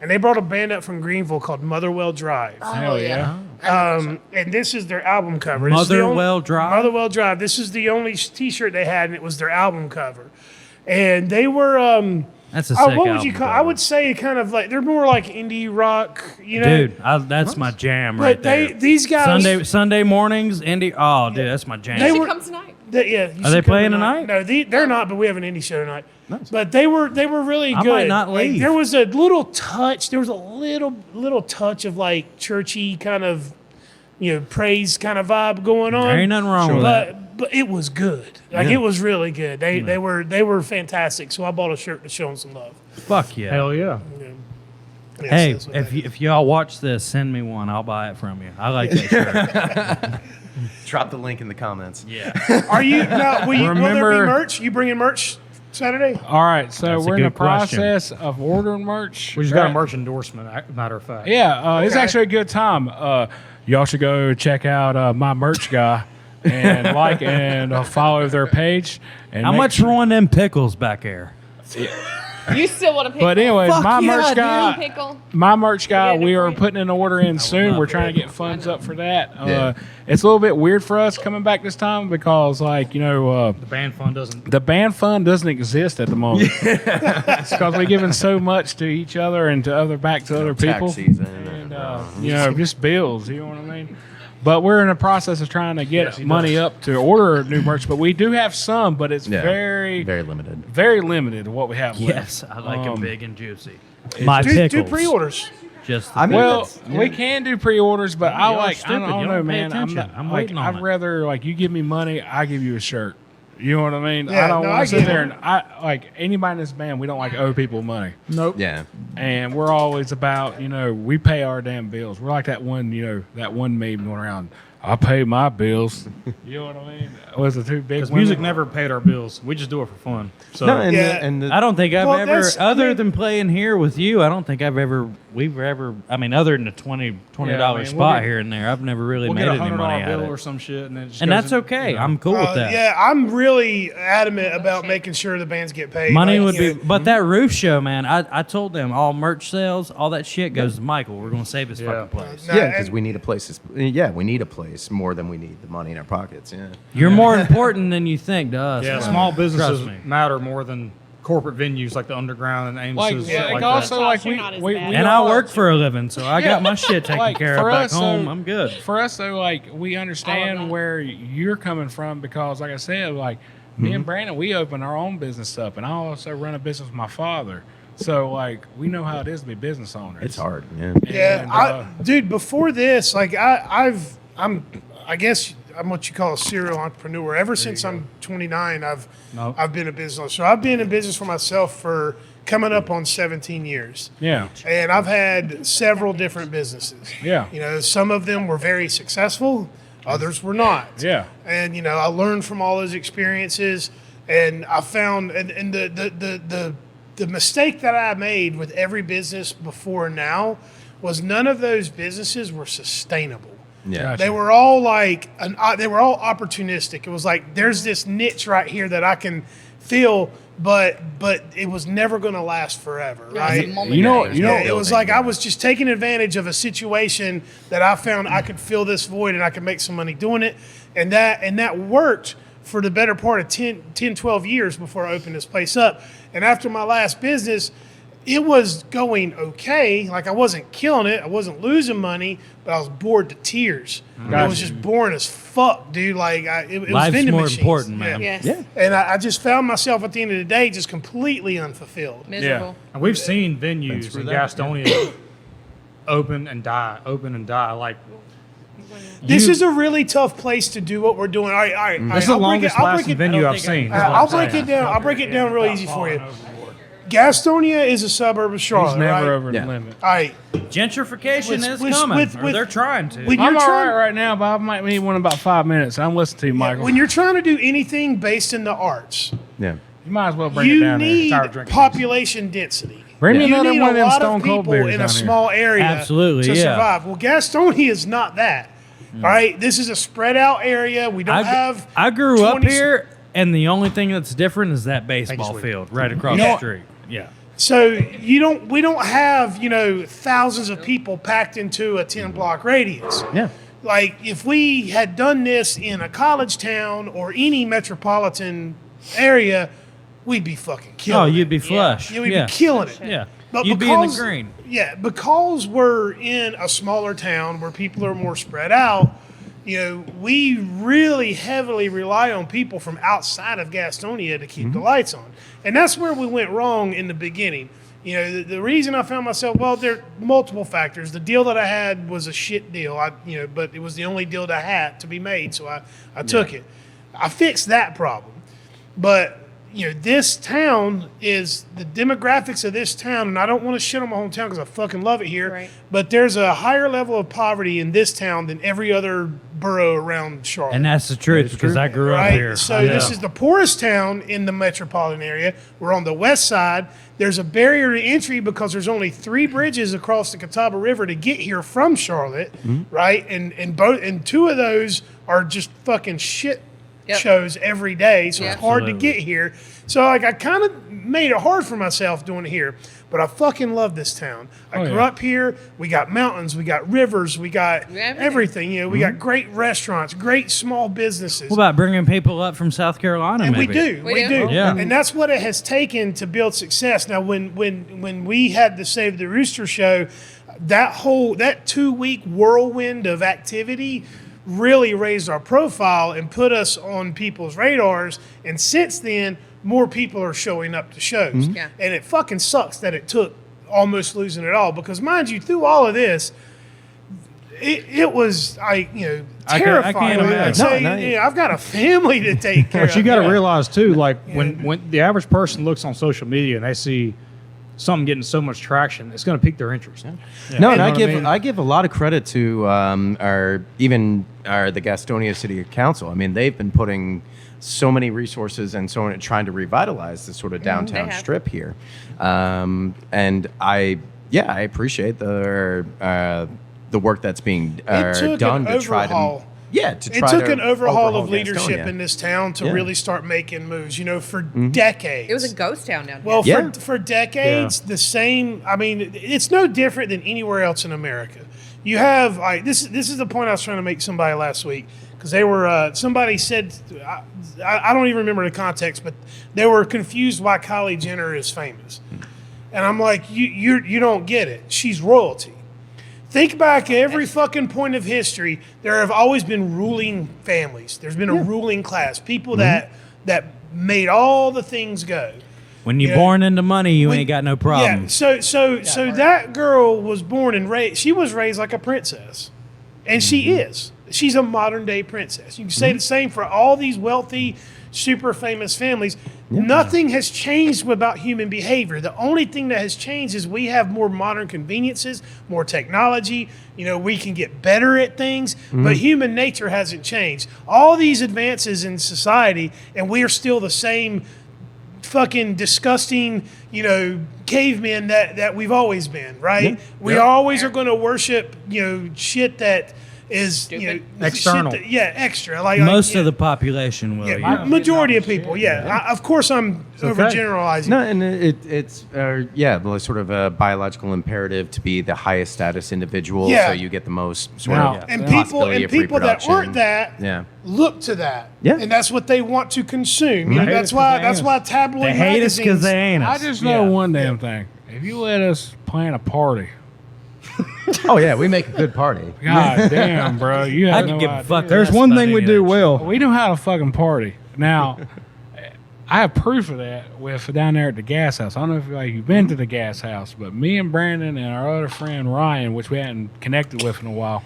and they brought a band up from Greenville called Motherwell Drive. Hell yeah. And this is their album cover. This is the Motherwell only- Drive? Motherwell Drive. This is the only T-shirt they had, and it was their album cover. And they were That's a sick what would you album call? I cover. would say kind of like they're more like indie rock, you know. Dude, that's my jam but right there. these guys Sunday mornings, indie. Oh, dude, that's my jam. They She were- comes tonight. Yeah, you Are they should come playing tonight? No, they're not. But we have an indie show tonight. But they were really I good. might not Like, leave. there was a little touch. There was a little touch of like churchy kind of, praise kind of vibe going on. There ain't nothing wrong with that. But it was good. Like it was really good. They were fantastic. So I bought a shirt to show them some love. Fuck yeah. Hell yeah. Yes, Hey, that's what if y'all watch this, send me one. I'll buy it from you. I like that shirt. Drop the link in the comments. Yeah. Are you now? Will there be Remember- merch? You bringing merch Saturday? All right, so That's a we're in the good question. process of ordering merch. We just got a Right. merch endorsement, matter of fact. Yeah, it's Okay. actually a good time. Y'all should go check out my merch guy and like and follow their page. And How make much sure- for one of them pickles back there? You still want to pickle? But anyways, Fuck my yeah, merch dude. guy, Pickle? my merch guy, Getting it we for are you? putting an order in soon. love We're trying to pickle. get funds up for that. Yeah. It's a little bit weird for us coming back this time because, The band fund doesn't. the band fund doesn't exist at the moment. It's because we're giving so much to each other and to other people. Tax season. And, just bills. You know what I mean? But we're in the process of trying to get money up to order new merch. But we do have some, but it's very, very limited. very limited what we have left. Yes, I like it big and juicy. it's- My Do pickles. pre-orders. Just I mean, Well, that's- we can do pre-orders, but I y'all are like. I stupid. don't Y'all know, don't pay man. I'm attention. not. I'm like, waiting on I'd it. rather like you give me money, I give you a shirt. You know what I mean? Yeah, I don't no, I want to sit get there it. and I like anybody in this band. We don't like owe people money. Nope. Yeah. And we're always about, we pay our damn bills. We're like that one meme going around. I pay my bills. You know what I mean? Was it too big? Because music never paid our bills. We just do it for fun. So No, and, Yeah. I don't think I've Well, ever, that's- I other mean- than playing here with you, I don't think we've ever, I mean, other than the $20 Yeah, I mean, spot we'll get- here and there, I've never really we'll made get a any money $100 out bill of or it. some shit, and then it just And goes that's in, okay. I'm cool with that. Yeah, I'm really adamant about making sure the bands get paid. Money Like, would you be, know, but that roof show, man, I told them all merch sales, all that shit goes to Michael. We're going to save his Yeah. fucking place. no, Yeah, because and- we need a place. We need a place more than we need the money in our pockets. Yeah. You're more important than you think to us. Yeah, man. small businesses Trust me. matter more than corporate venues like the Underground and Amos's. Like, shit like also that. like You're we, not as we, bad. we And I all- work for a living, so I got my shit taken like, care of for back us, home. so- I'm good. For us though, like we understand where you're coming from because, like I said, like me and Brandon, we open our own business up, and I also run a business with my father. So like we know how it is to be business owners. It's hard. Yeah. Yeah, And, dude. Before this, like I guess I'm what you call a serial entrepreneur. Ever since I'm 29, I've been a business owner. So I've been in business for myself for coming up on 17 years, yeah, and I've had several different businesses. yeah, You know, some of them were very successful, others were not. yeah. And I learned from all those experiences, and I found and the mistake that I made with every business before now was none of those businesses were sustainable. Yeah. Gotcha. They were all like they were all opportunistic. It was like there's this niche right here that I can fill, but it was never going to last forever, right? You know, Yeah, it was like I was just taking advantage of a situation that I found I could fill this void and I could make some money doing it. And that worked for the better part of 10, 12 years before I opened this place up. And after my last business, it was going okay. Like I wasn't killing it. I wasn't losing money, but I was bored to tears. It was just boring as fuck, dude. Like it was Life's vending more machines. important, man. Yes. Yeah. And I just found myself at the end of the day just completely unfulfilled. Miserable. And we've seen venues for in that. Gastonia open and die. Like This is a really tough place to do what we're doing. All right. this is the longest lasting venue I've seen. is what I'm I'll break saying. it down. I'll break it down real easy for you. Gastonia is a suburb of Charlotte, he's never right? over Yeah. the limit. All right. Gentrification is with- coming. with- or with- they're trying to. When I'm you're all trying, right now, but I might need one in about 5 minutes. I'm listening to you, Michael. when you're trying to do anything based in the arts, Yeah. You might as well bring it you down need there. Tired drinking population density. Bring me You another need one of a them lot Stone of Cold people beers in down a here. small area Absolutely, to yeah. survive. Well, Gastonia is not that. All right, this is a spread out area. We don't have. I grew up 20 here, and the only thing that's different is that baseball field right across Yeah. the street. Yeah. So we don't have thousands of people packed into a 10-block radius. Yeah. Like if we had done this in a college town or any metropolitan area, we'd be fucking killing Oh, it. you'd be flush. Yeah, we'd be killing it. Yeah. But You'd be in the green. Yeah, because we're in a smaller town where people are more spread out, we really heavily rely on people from outside of Gastonia to keep the lights on. And that's where we went wrong in the beginning. The reason I found myself, there are multiple factors. The deal that I had was a shit deal, but it was the only deal that I had to be made, so I took it. I fixed that problem. But this town is the demographics of this town, and I don't want to shit on my hometown because I fucking love it here. Right. But there's a higher level of poverty in this town than every other borough around Charlotte. And that's the truth because I grew up Right? here. So I this know. is the poorest town in the metropolitan area. We're on the west side. There's a barrier to entry because there's only 3 bridges across the Catawba River to get here from Charlotte, right? And 2 of those are just fucking shit Yep. shows every day, so Yeah. it's hard Absolutely. to get here. So I kind of made it hard for myself doing it here, but I fucking love this town. I grew up here. We got mountains, we got rivers, we got Everything. everything. We got great restaurants, great small businesses. What about bringing people up from South Carolina? And maybe? we do. We do. Yeah. And that's what it has taken to build success. Now, when we had the Save the Rooster show, that 2-week whirlwind of activity really raised our profile and put us on people's radars. And since then, more people are showing up to shows. Yeah. And it fucking sucks that it took almost losing it all because, mind you, through all of this, it was terrifying. I can't I'd imagine. say, No, I've got a family to take care of. But you got to realize too, like when the average person looks on social media and they see something getting so much traction, it's going to pique their interest. No, and You know I what give I mean? I give a lot of credit to the Gastonia City Council. I mean, they've been putting so many resources and so on trying to revitalize this sort of downtown have. strip here, and I appreciate the work that's being took done an to try to overhaul. to It try took to an overhaul of Gastonia. leadership in this town to Yeah. really start making moves. For decades. It was a ghost town down here. Well, Yeah. for decades, the same. I mean, it's no different than anywhere else in America. You have this. This is the point I was trying to make somebody last week because they were. Somebody said, I don't even remember the context, but they were confused why Kylie Jenner is famous, and I'm like, you don't get it. She's royalty. Think back every fucking point of history. There have always been ruling families. There's been a ruling class, people that made all the things go. When you're Yeah. born into money, you When- ain't got no Yeah. problems. So that girl was born and raised. She was raised like a princess, and she is. She's a modern day princess. You can say the same for all these wealthy, super famous families. Nothing has changed about human behavior. The only thing that has changed is we have more modern conveniences, more technology. We can get better at things, but human nature hasn't changed. All these advances in society, and we are still the same fucking disgusting, cavemen that we've always been, right? We always are going to worship, shit that is, External. shit that, extra. Most of the population will. Yeah. majority of people, of course, I'm overgeneralizing. No, and it's sort of a biological imperative to be the highest status individual, Yeah. so you get the most sort Now- of And possibility of people that reproduction. aren't that Yeah. look to that, Yeah. and that's what they want to consume. They hate That's us 'cause why they ain't us. tabloid They hate us because magazines. they ain't I us. just know one damn thing. If you let us plan a party, Oh yeah, we make a good party. god damn, bro, you I have can no give a idea. fuck. There's less one about thing we any do of that well. We know how to fucking party. Now, I have proof of that with down there at the gas house. I don't know if you've been to the gas house, but me and Brandon and our other friend Ryan, which we hadn't connected with in a while,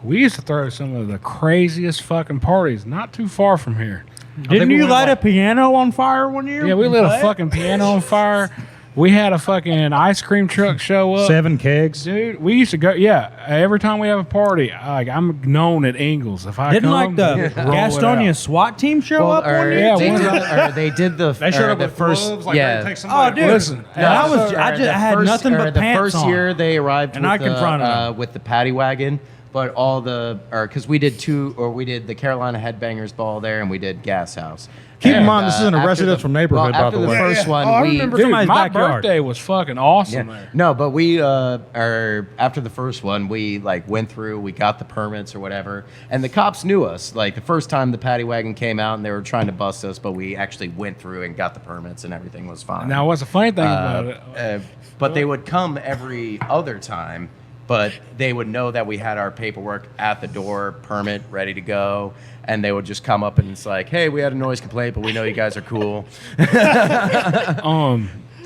we used to throw some of the craziest fucking parties not too far from here. Didn't you light a piano on fire one year? Yeah, we lit a fucking piano on fire. We had a fucking ice cream truck show up. 7 kegs. Dude, we used to go. Yeah, every time we have a party, I'm known at Ingles. If I Didn't come, like the roll it Gastonia out. SWAT team show up one year? Yeah, they, one did, time- they did the They showed up the with first gloves, like yeah. ready to take somebody. Oh, dude. Listen, And I was, Or I the had first- nothing or but the pants first on. year they arrived And with I confronted them. with the paddy wagon, but all the because we did the Carolina Headbangers Ball there, and we did Gas House. Keep in And, mind, this isn't a after residential neighborhood, by after the way. first one, Oh, I we remember dude, somebody's my backyard. birthday was fucking awesome there. no, but we after the first one, we like went through, we got the permits or whatever, and the cops knew us. Like the first time the paddy wagon came out, and they were trying to bust us, but we actually went through and got the permits, and everything was fine. Now, what's the funny thing about it? But they would come every other time, but they would know that we had our paperwork at the door, permit ready to go, and they would just come up and it's like, hey, we had a noise complaint, but we know you guys are cool.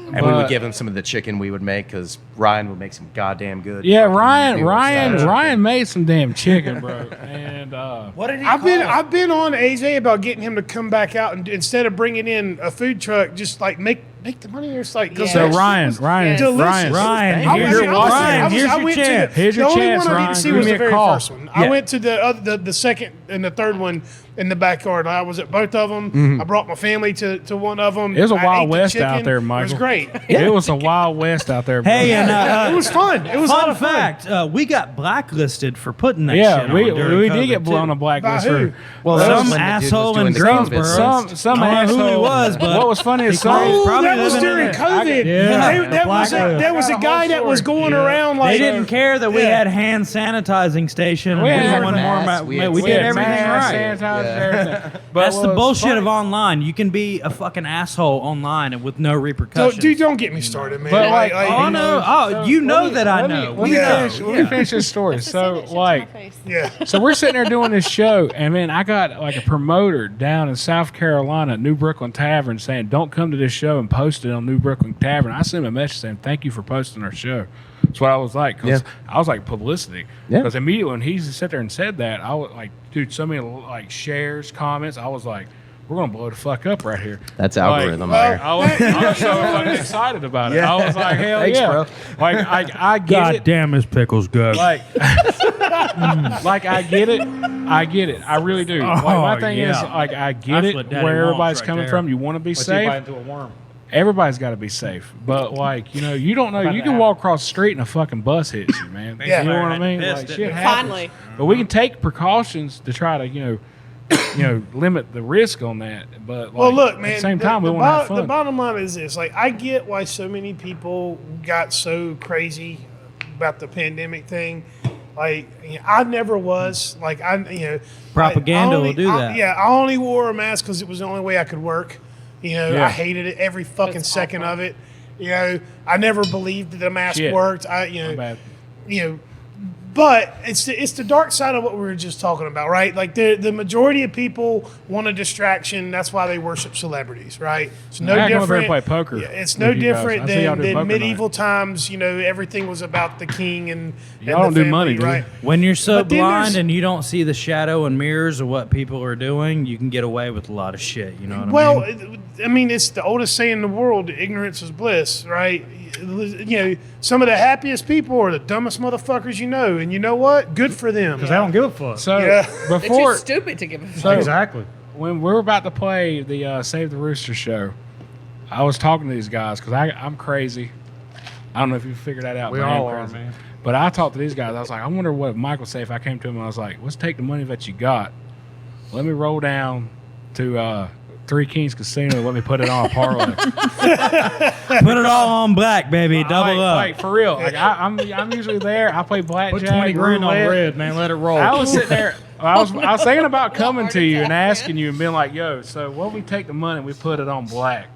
And we would give them some of the chicken we would make because Ryan would make some goddamn good. Yeah, fucking Ryan, noodles. Ryan made some damn chicken, bro. And What did he I've been on AJ about getting him to come back out and instead of bringing in a food truck, just like make the money. It's like so Ryan, delicious. Ryan, I here's was- your, I was- Ryan, I was- here's I your went to chance. the- Here's your the only chance, one I Ryan. didn't see Give was me the a very call. first one. Yeah. I went to the second and the third one in the backyard. I was at both of them. I brought my family to one of them. it was a I Wild ate the West out chicken. there, It Michael. was great. It was a Wild West out there, bro. Hey, and It was fun. It was a lot fun of fun. fact, we got blacklisted for putting that yeah, shit we on during did COVID, get blown too. a blacklist By who? for. Well, that was Some when the dude was asshole doing in the Greensboro. COVID. Some I don't know who he asshole. was, but what was funny is he called- Oh, Probably that was living during in it. COVID. Yeah. There was a guy that was going around like They didn't care that we Yeah. had hand sanitizing station. We and had one more masks, we had we did sanitizer. everything right. Everything. But That's the what was bullshit funny- of online. You can be a fucking asshole online and with no So, repercussions. dude, don't get me started, man. But, like, oh no! Oh, you know that I know. Let me know. finish this story. So, like, Yeah. so we're sitting there doing this show, and man, I got like a promoter down in South Carolina at New Brooklyn Tavern saying, "Don't come to this show," and post it on New Brooklyn Tavern. I sent him a message saying, "Thank you for posting our show." That's what I was like, because I was like publicity. Yeah. Because immediately when he sat there and said that, I was like, dude, so many like shares, comments. I was like, we're gonna blow the fuck up right here. That's algorithm Like, there. I was so fucking excited about it. Yeah. I was like, hell Thanks, yeah, bro. Like I get God it. damn, his pickles go. Like, like I get it. I get it. I really do. Like, my thing is, yeah. like, I get That's it what Daddy where wants everybody's right coming there. from. You want to be Let's see if I safe. into a worm. Everybody's got to be safe. But like, you know, you don't know. You can walk across the street and a fucking bus hits you, man. Yeah. You know what I mean? Pissed Like, at shit me. happens. Finally. But we can take precautions to try to, you know, limit the risk on that. But like, Well, look, man. At the same time, we the, want to have the fun. bottom line is this: like, I get why so many people got so crazy about the pandemic thing. Like, you know, I never was. Like, Propaganda I only- will do that. Yeah, I only wore a mask because it was the only way I could work. You know, Yeah. I hated it every fucking It's second awful. of it. You know, I never believed that the mask Shit. worked. My bad. But it's the dark side of what we were just talking about, right? Like the majority of people want a distraction. That's why they worship celebrities, right? It's no I come over different. and play poker Yeah, it's with no you guys. different I see y'all do than poker medieval night. times. You know, everything was about the king and Y'all and don't the do family, money, do you? right? When you're so But then blind there's- and you don't see the shadow and mirrors of what people are doing, you can get away with a lot of shit. You know what Well, I mean? I mean, it's the oldest saying in the world: ignorance is bliss, right? You know, some of the happiest people are the dumbest motherfuckers you know, and you know what? Good for them. Because they don't give a fuck. So Yeah. They're before too stupid to give a fuck. So Exactly. when we're about to play the Save the Rooster show, I was talking to these guys because I'm crazy. I don't know if you figured that out. We but I am all are, crazy. man. But I talked to these guys. I was like, I wonder what Mike would say if I came to him and I was like, let's take the money that you got. Let me roll down to Three Kings Casino. Let me put it on a parlay. Put it all on black, baby. Double up. Like for real. Like I'm usually there. I play blackjack. Put 20 grand on roulette. red, man. Let it roll. I was sitting there. I was thinking about coming heart to you and attack, asking you and being like, "Yo, so what? We take the money and we put it on black."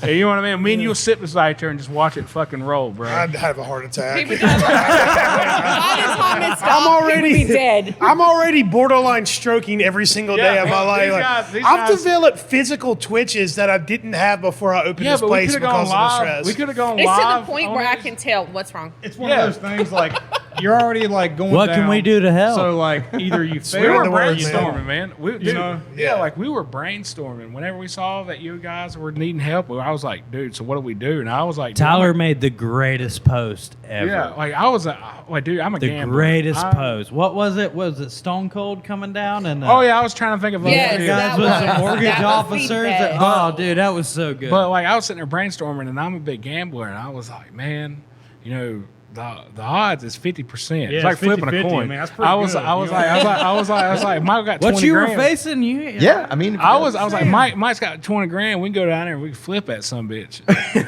Hey, you know what I mean? Me and you'll sit beside each other and just watch it fucking roll, bro. I'd have a heart attack. By the time it stopped, I'm already he'd be dead. I'm already borderline stroking every single day Yeah, of my life. these Like, guys- these I've guys- developed physical twitches that I didn't have before I opened yeah, this but we place could have gone because of the live. stress. We could have gone It's live. to the point on where I this. can tell what's wrong. It's one Yeah. of those things like you're already like going. What can down. we do to help? So like either you We fail were or you brainstorming, man. Dude, know? yeah, like we were brainstorming. Whenever we saw that you guys were needing help, I was like, dude, so what do we do? And I was like, Tyler made the greatest post ever. yeah, like I was like, dude, I'm a The gambler. greatest I'm- post. What was it? Was it Stone Cold coming down? And Oh yeah, I was trying to think of Yes, other guys that with was- the mortgage that was officers. feedback. Oh, dude, that was so good. But like I was sitting there brainstorming, and I'm a big gambler, and I was like, man, you know, the odds is 50%. Yeah, it's like it's flipping a 50-50, coin. man. That's pretty I was good. like, Mike got 20 what you grand. were facing? Yeah, I mean, I was like, Mike's got 20 grand. We can go down there and we can flip that some bitch.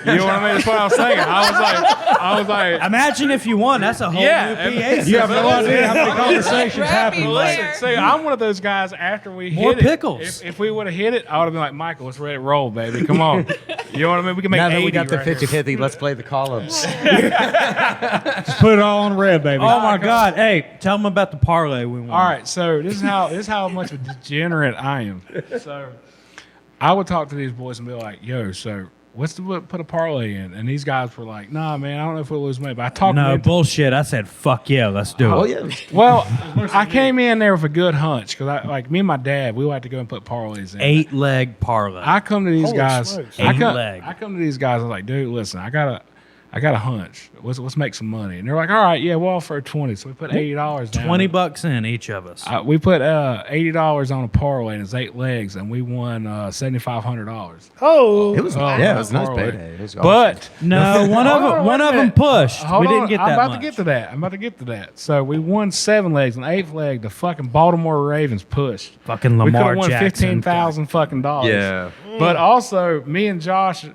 You know what I mean? That's what I was thinking. I was like, Imagine if you won. That's a whole Yeah, new PA and- system. You have no idea how many conversations Rapid happen. fire. Like, see, I'm one of those guys. After we More hit it, pickles. if we would have hit it, I would have been like, Michael, let's ready to roll, baby. Come on. You know what I mean? We can make now that 80 we got the right here. 50-50, let's play the columns. just put it all on red, baby. Oh my God! Hey, tell them about the parlay we won. All right, so this is how much of a degenerate I am. So I would talk to these boys and be like, "Yo, so what's the put a parlay in?" And these guys were like, "Nah, man, I don't know if we'll lose money." But I talked No them into bullshit. I said, "Fuck yeah, let's do it." Oh yeah, Well, I came in there with a good hunch because like me and my dad, we like to go and put parlays in. 8-leg parlay. I come to these Holy guys. smokes. I come, Eight-leg. I come to these guys. I'm like, dude, listen, I got a hunch. Let's make some money. And they're like, all right, yeah, we'll offer 20. So we put $80 down. $20 in each of us. We put $80 on a parlay and it's 8 legs, and we won $7,500. Oh, it was yeah, it was a nice parlay. payday. It was But No, one of them pushed. hold We on, didn't get that I'm about much. to get to that. I'm about to get to that. So we won 7 legs, and 8th leg, the fucking Baltimore Ravens pushed. Fucking We could Lamar have won Jackson. $15,000 fucking dollars. Yeah. But also, me and Josh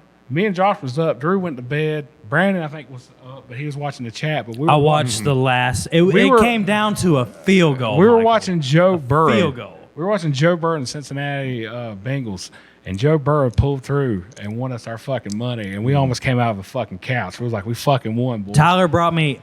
was up. Drew went to bed. Brandon, I think, was up, but he was watching the chat. But we were I watched the last. It We were- came down to a field goal. We were Michael. watching Joe Burrow. field goal. We were watching Joe Burrow and the Cincinnati Bengals, and Joe Burrow pulled through and won us our fucking money, and we almost came out of a fucking couch. We was like, we fucking won, boys. Tyler brought me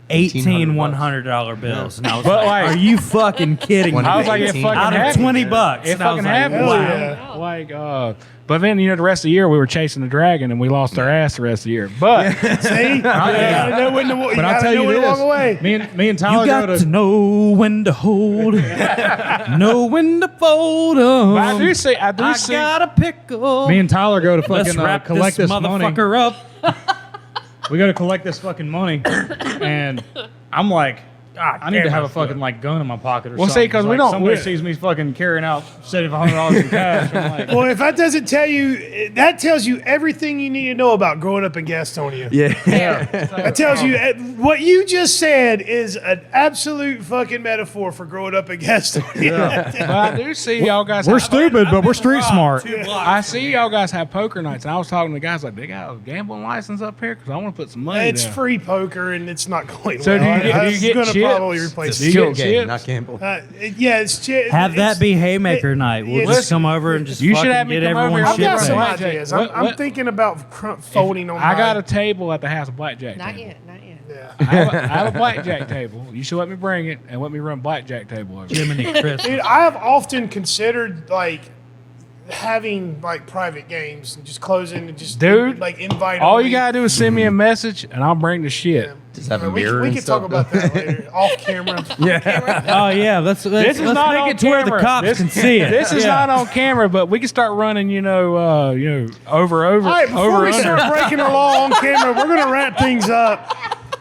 18 $1,800 $100 bills, and I was But, like, like- "Are you fucking kidding me?" I was like, it 18. fucking Out of happened. $20, It and I was fucking like, happened. "Wow." yeah. Like, but then, you know, the rest of the year we were chasing the dragon and we lost our ass the rest of the year. But see, you gotta know when to walk. But I'll tell you when to walk this: away. me and Tyler You got go to know when to hold, know when to fold 'em. I do see. I got a pickle. me and Tyler go to Let's fucking wrap collect this this money. motherfucker up. We go to collect this fucking money, and I'm like, I need to have a fucking like gun in my pocket or Well, see, something. 'cause we Like, don't- Somebody we- sees me fucking carrying out $7,500 in cash. I'm like, Well, if that doesn't tell you, that tells you everything you need to know about growing up in Gastonia. Yeah. That tells you what you just said is an absolute fucking metaphor for growing up in Gastonia. But I do see y'all guys. we're have- stupid, but we're street smart. I see y'all guys have poker nights, and I was talking to guys like, they got a gambling license up here because I want to put some money. It's down. free poker and it's not going So well. do you get- I do you was get gonna chips? probably replace Do you Skill get game, chips? not gamble. Yeah, it's Have that be Haymaker night. We'll Listen, just come over and just you should fucking have me get come over everyone and I've shit got Shit, some man. faced. ideas. What- I'm what- thinking about folding on. I got my- a table at the house, a blackjack Not table. yet, not yet. Yeah. I have a blackjack table. You should let me bring it and let me run blackjack table over. Jiminy Christmas. Dude, I have often considered like having like private games and just closing and just Dude, like invite. All you only. gotta do is send me a message and I'll bring the shit. Just have a We mirror can and talk stuff. about that later off camera. Oh yeah, let's This is not make on it to where the camera. cops This- can see it. This is Yeah. not on camera, but we can start running, over. All right, before over we under. start breaking the law on camera, we're going to wrap things up.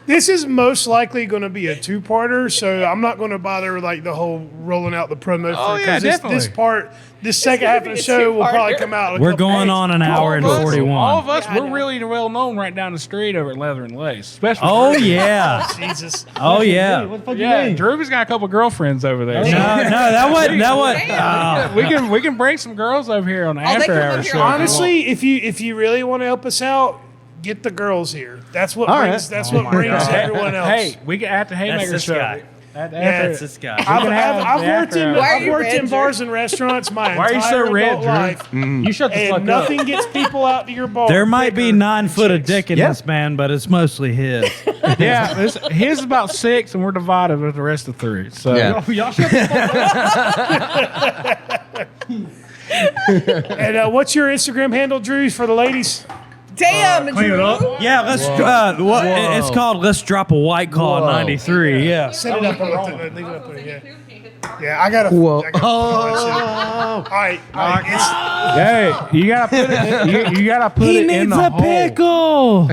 This is most likely going to be a two-parter, so I'm not going to bother with like the whole rolling out the promo. Oh, for, yeah, 'cause definitely. this second half of be the a show will probably two-parter. come out. in a We're couple going days. on an hour and All of us- 41. All of us, Yeah, I we're know. really well known right down the street over at Leather and Lace, especially. Oh yeah. Jesus. Oh yeah. What the fuck you yeah. mean? Drew's got a couple girlfriends over there. No, that wasn't. Damn. We can bring some girls over here on the they after come up hour here show. all Honestly, if you really want to help us out, get the girls here. That's what All brings. right. That's what brings everyone else. Hey, we can at the Haymaker this show. guy. That's this guy. I've worked in Why are you red, in bars and restaurants my Why are you so entire red, adult Drew? life, You shut the and fuck up. nothing gets people out to your bar. There might be quicker 9 than foot of chicks. dick in Yeah. this man, but it's mostly his. Yeah, his is about 6, and we're divided with the rest of 3. So Yeah. Y'all shut the fuck up. And what's your Instagram handle, Drew, for the ladies? Damn, clean it Drew. up. Yeah, let's. It's called "Let's Drop a White Claw" '93. Yeah. Set it up on the leave it up there. Yeah. Yeah, I gotta. Whoa. All right. Hey, you gotta put it. You gotta put He it in needs the a hole. pickle.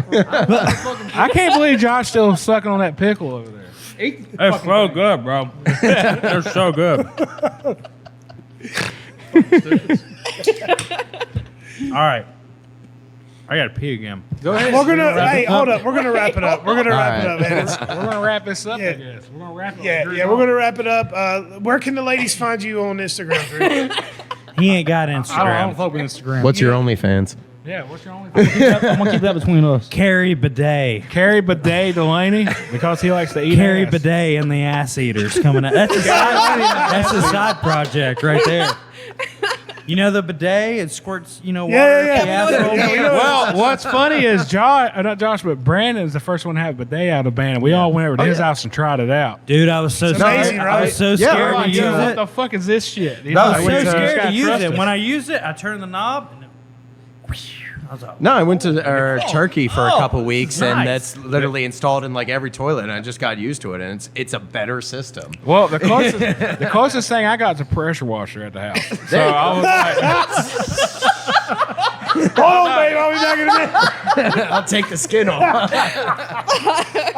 I can't believe Josh's still sucking on that pickle over there. It's so good, bro. They're so good. All right. I got to pee again. Go ahead. We're gonna. Hey, hold up. We're gonna wrap it up. We're gonna wrap it up, man. We're gonna wrap this up. Yeah. I guess we're gonna wrap it. Yeah, we're gonna wrap it up. Where can the ladies find you on Instagram, Drew? He ain't got I don't Instagram. fuck with Instagram. What's your OnlyFans? Yeah. What's your only? I'm gonna keep that between us. Carrie Bidet. Carrie Bidet Delaney because he likes to eat. Carrie ass. Bidet and the ass eaters coming up. That's a side project right there. You know the bidet? It squirts, water up the asshole. Well, what's funny is not Josh, but Brandon's the first one to have a bidet out of the band. We all went over to his house and tried it out. Dude, I was so amazing, scared. I right? was so scared to use What it. the fuck is this shit? He's I was like, so scared to use trust it. us. When I used it, I turned the knob and I was like, No, I went to Turkey for a couple weeks, and nice. that's literally installed in like every toilet, and I just got used to it, and it's a better system. Well, the closest thing I got is a pressure washer at the house. So I was like, Hold on, babe. I'll be back in a minute. I'll take the skin off. All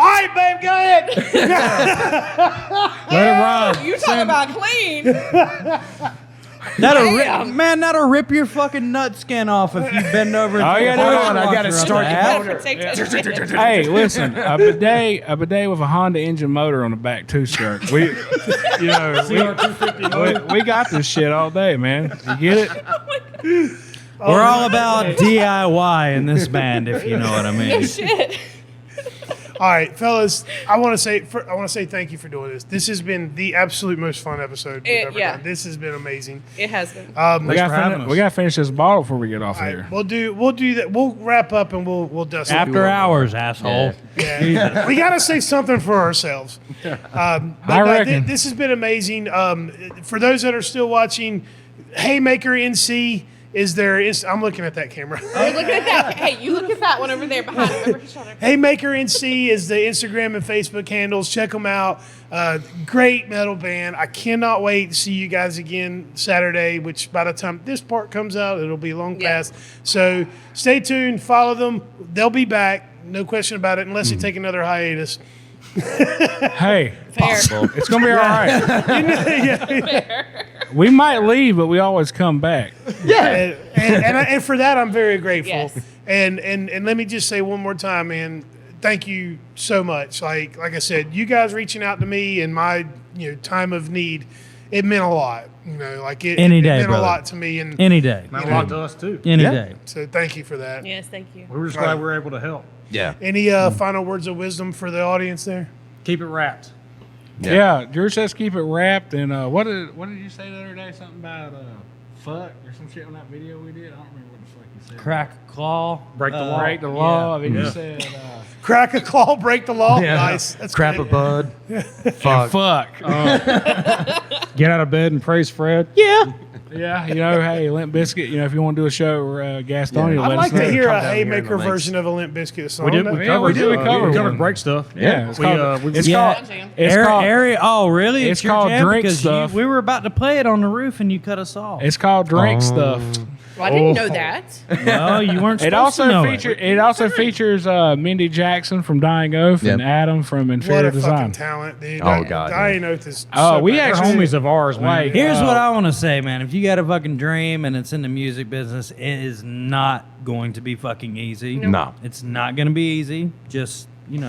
right, babe. Go ahead. let it ride. You talk about clean. that'll rip your fucking nut skin off if you bend over. Oh, yeah, hold hold on, I gotta start the motor. Hey, listen, a bidet with a Honda engine motor on the back too, skirt. We got this shit all day, man. You get it? We're all about DIY in this band, if you know what I mean. Shit. All right, fellas. I want to say thank you for doing this. This has been the absolute most fun episode we've ever done. This has been amazing. It has been. We gotta finish this bottle before we get off All right, here. we'll do that. We'll wrap up and we'll dust it. After hours, asshole. Yeah. We got to say something for ourselves. I reckon. This has been amazing. For those that are still watching, Haymaker NC is there. I'm looking at that camera. Oh, look at that. Hey, you look at that one over there behind him. Over his shoulder. Haymaker NC is the Instagram and Facebook handles. Check them out. Great metal band. I cannot wait to see you guys again Saturday, which by the time this part comes out, it'll be long past. So stay tuned. Follow them. They'll be back. No question about it, unless they take another hiatus. Hey, Fair. it's gonna be all right. We might leave, but we always come back. Yeah. And for that, I'm very grateful. Yes. And let me just say one more time, man, thank you so much. Like I said, you guys reaching out to me in my time of need, it meant a lot. It Any day, meant brother. a lot to me. And Any day. Meant a lot to us too. Any day. so thank you for that. Yes, thank you. We were just glad we were able to help. Yeah. Any final words of wisdom for the audience there? Keep it wrapped. Yeah, Drew says keep it wrapped. And what did you say the other day? Something about fuck or some shit on that video we did. I don't remember what the fuck you said. Crack a claw. Break the law. Break the law. I mean, Yeah. you said Crack a claw, break the law. Nice. That's Crap a great. bud. Fuck. fuck. Get out of bed and praise Fred. Yeah, hey, Limp Bizkit. If you want to do a show, Gastonia, I'd let like us know. to hear Come a down here in the Haymaker links. version of a Limp Bizkit song. We did. No? We Yeah, covered. we did. We covered covered one. break stuff. Yeah, it's We, called. we- It's Yeah. called. It's called. Oh, really? It's your called jam? Drink Because Stuff. we were about to play it on the roof and you cut us off. It's called Drink Stuff. Well, I didn't know that. No, you weren't It supposed to also know features. It also features Mindy Jackson from Dying Oath and Yep. Adam from What Inferior a fucking Design. talent, dude. Oh, God, Dying Oath is Oh, so we bad. They're actually- homies of ours, man. Like, Here's what I want to say, man. If you got a fucking dream and it's in the music business, it is not going to be fucking easy. No. It's not going to be easy. Just, You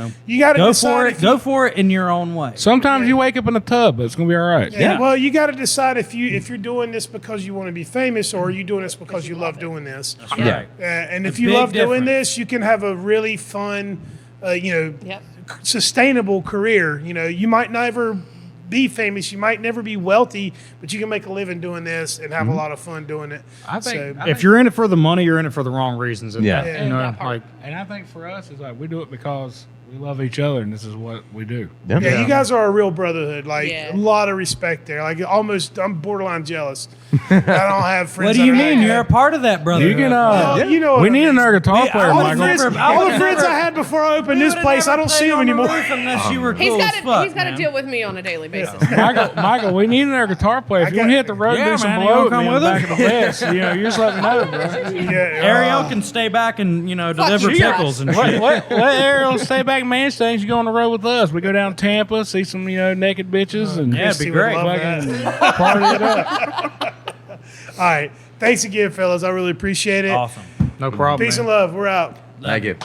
got to go decide for it. if Go for it in your own way. Sometimes you wake up in a tub, but it's gonna be all right. Yeah. Well, you got to decide if you're doing this because you want to be famous or are you doing this because you love doing this. Yeah. And if A you big love doing difference. this, you can have a really fun, Yep. sustainable career. You might never be famous, you might never be wealthy, but you can make a living doing this and have a lot of fun doing it. I think. If you're in it for the money, you're in it for the wrong reasons. And Yeah. that, Yeah. you know, That part. like And I think for us, it's like we do it because We love each other, and this is what we do. Yeah, you guys are a real brotherhood. Like Yeah. a lot of respect there. Like almost, I'm borderline jealous. I don't have friends. What do you that are mean? like You're a that. part of that, brother. You can. Well, you know what we I need mean. another guitar Me, player, I Michael. would've never- I All would've the friends never- I had before I opened this We place, would I don't never see play them on the anymore. roof Unless you were He's cool got as fuck, he's got to man. deal with me on a daily basis. Michael, we need another guitar player. If you want to hit the road and Yeah, do some man, you blow wanna with me come in the with back of the bus, you just let me know, bro. Ariel can stay back and deliver you guys. pickles and Let shit. Ariel stay back in Mustangs. You go on the road with us. We go down to Tampa, see some naked bitches, and Yeah, it'd be Christy would great. love that. party it up. All right. Thanks again, fellas. I really appreciate it. Awesome. No problem. Peace man. and love. We're out. Thank you.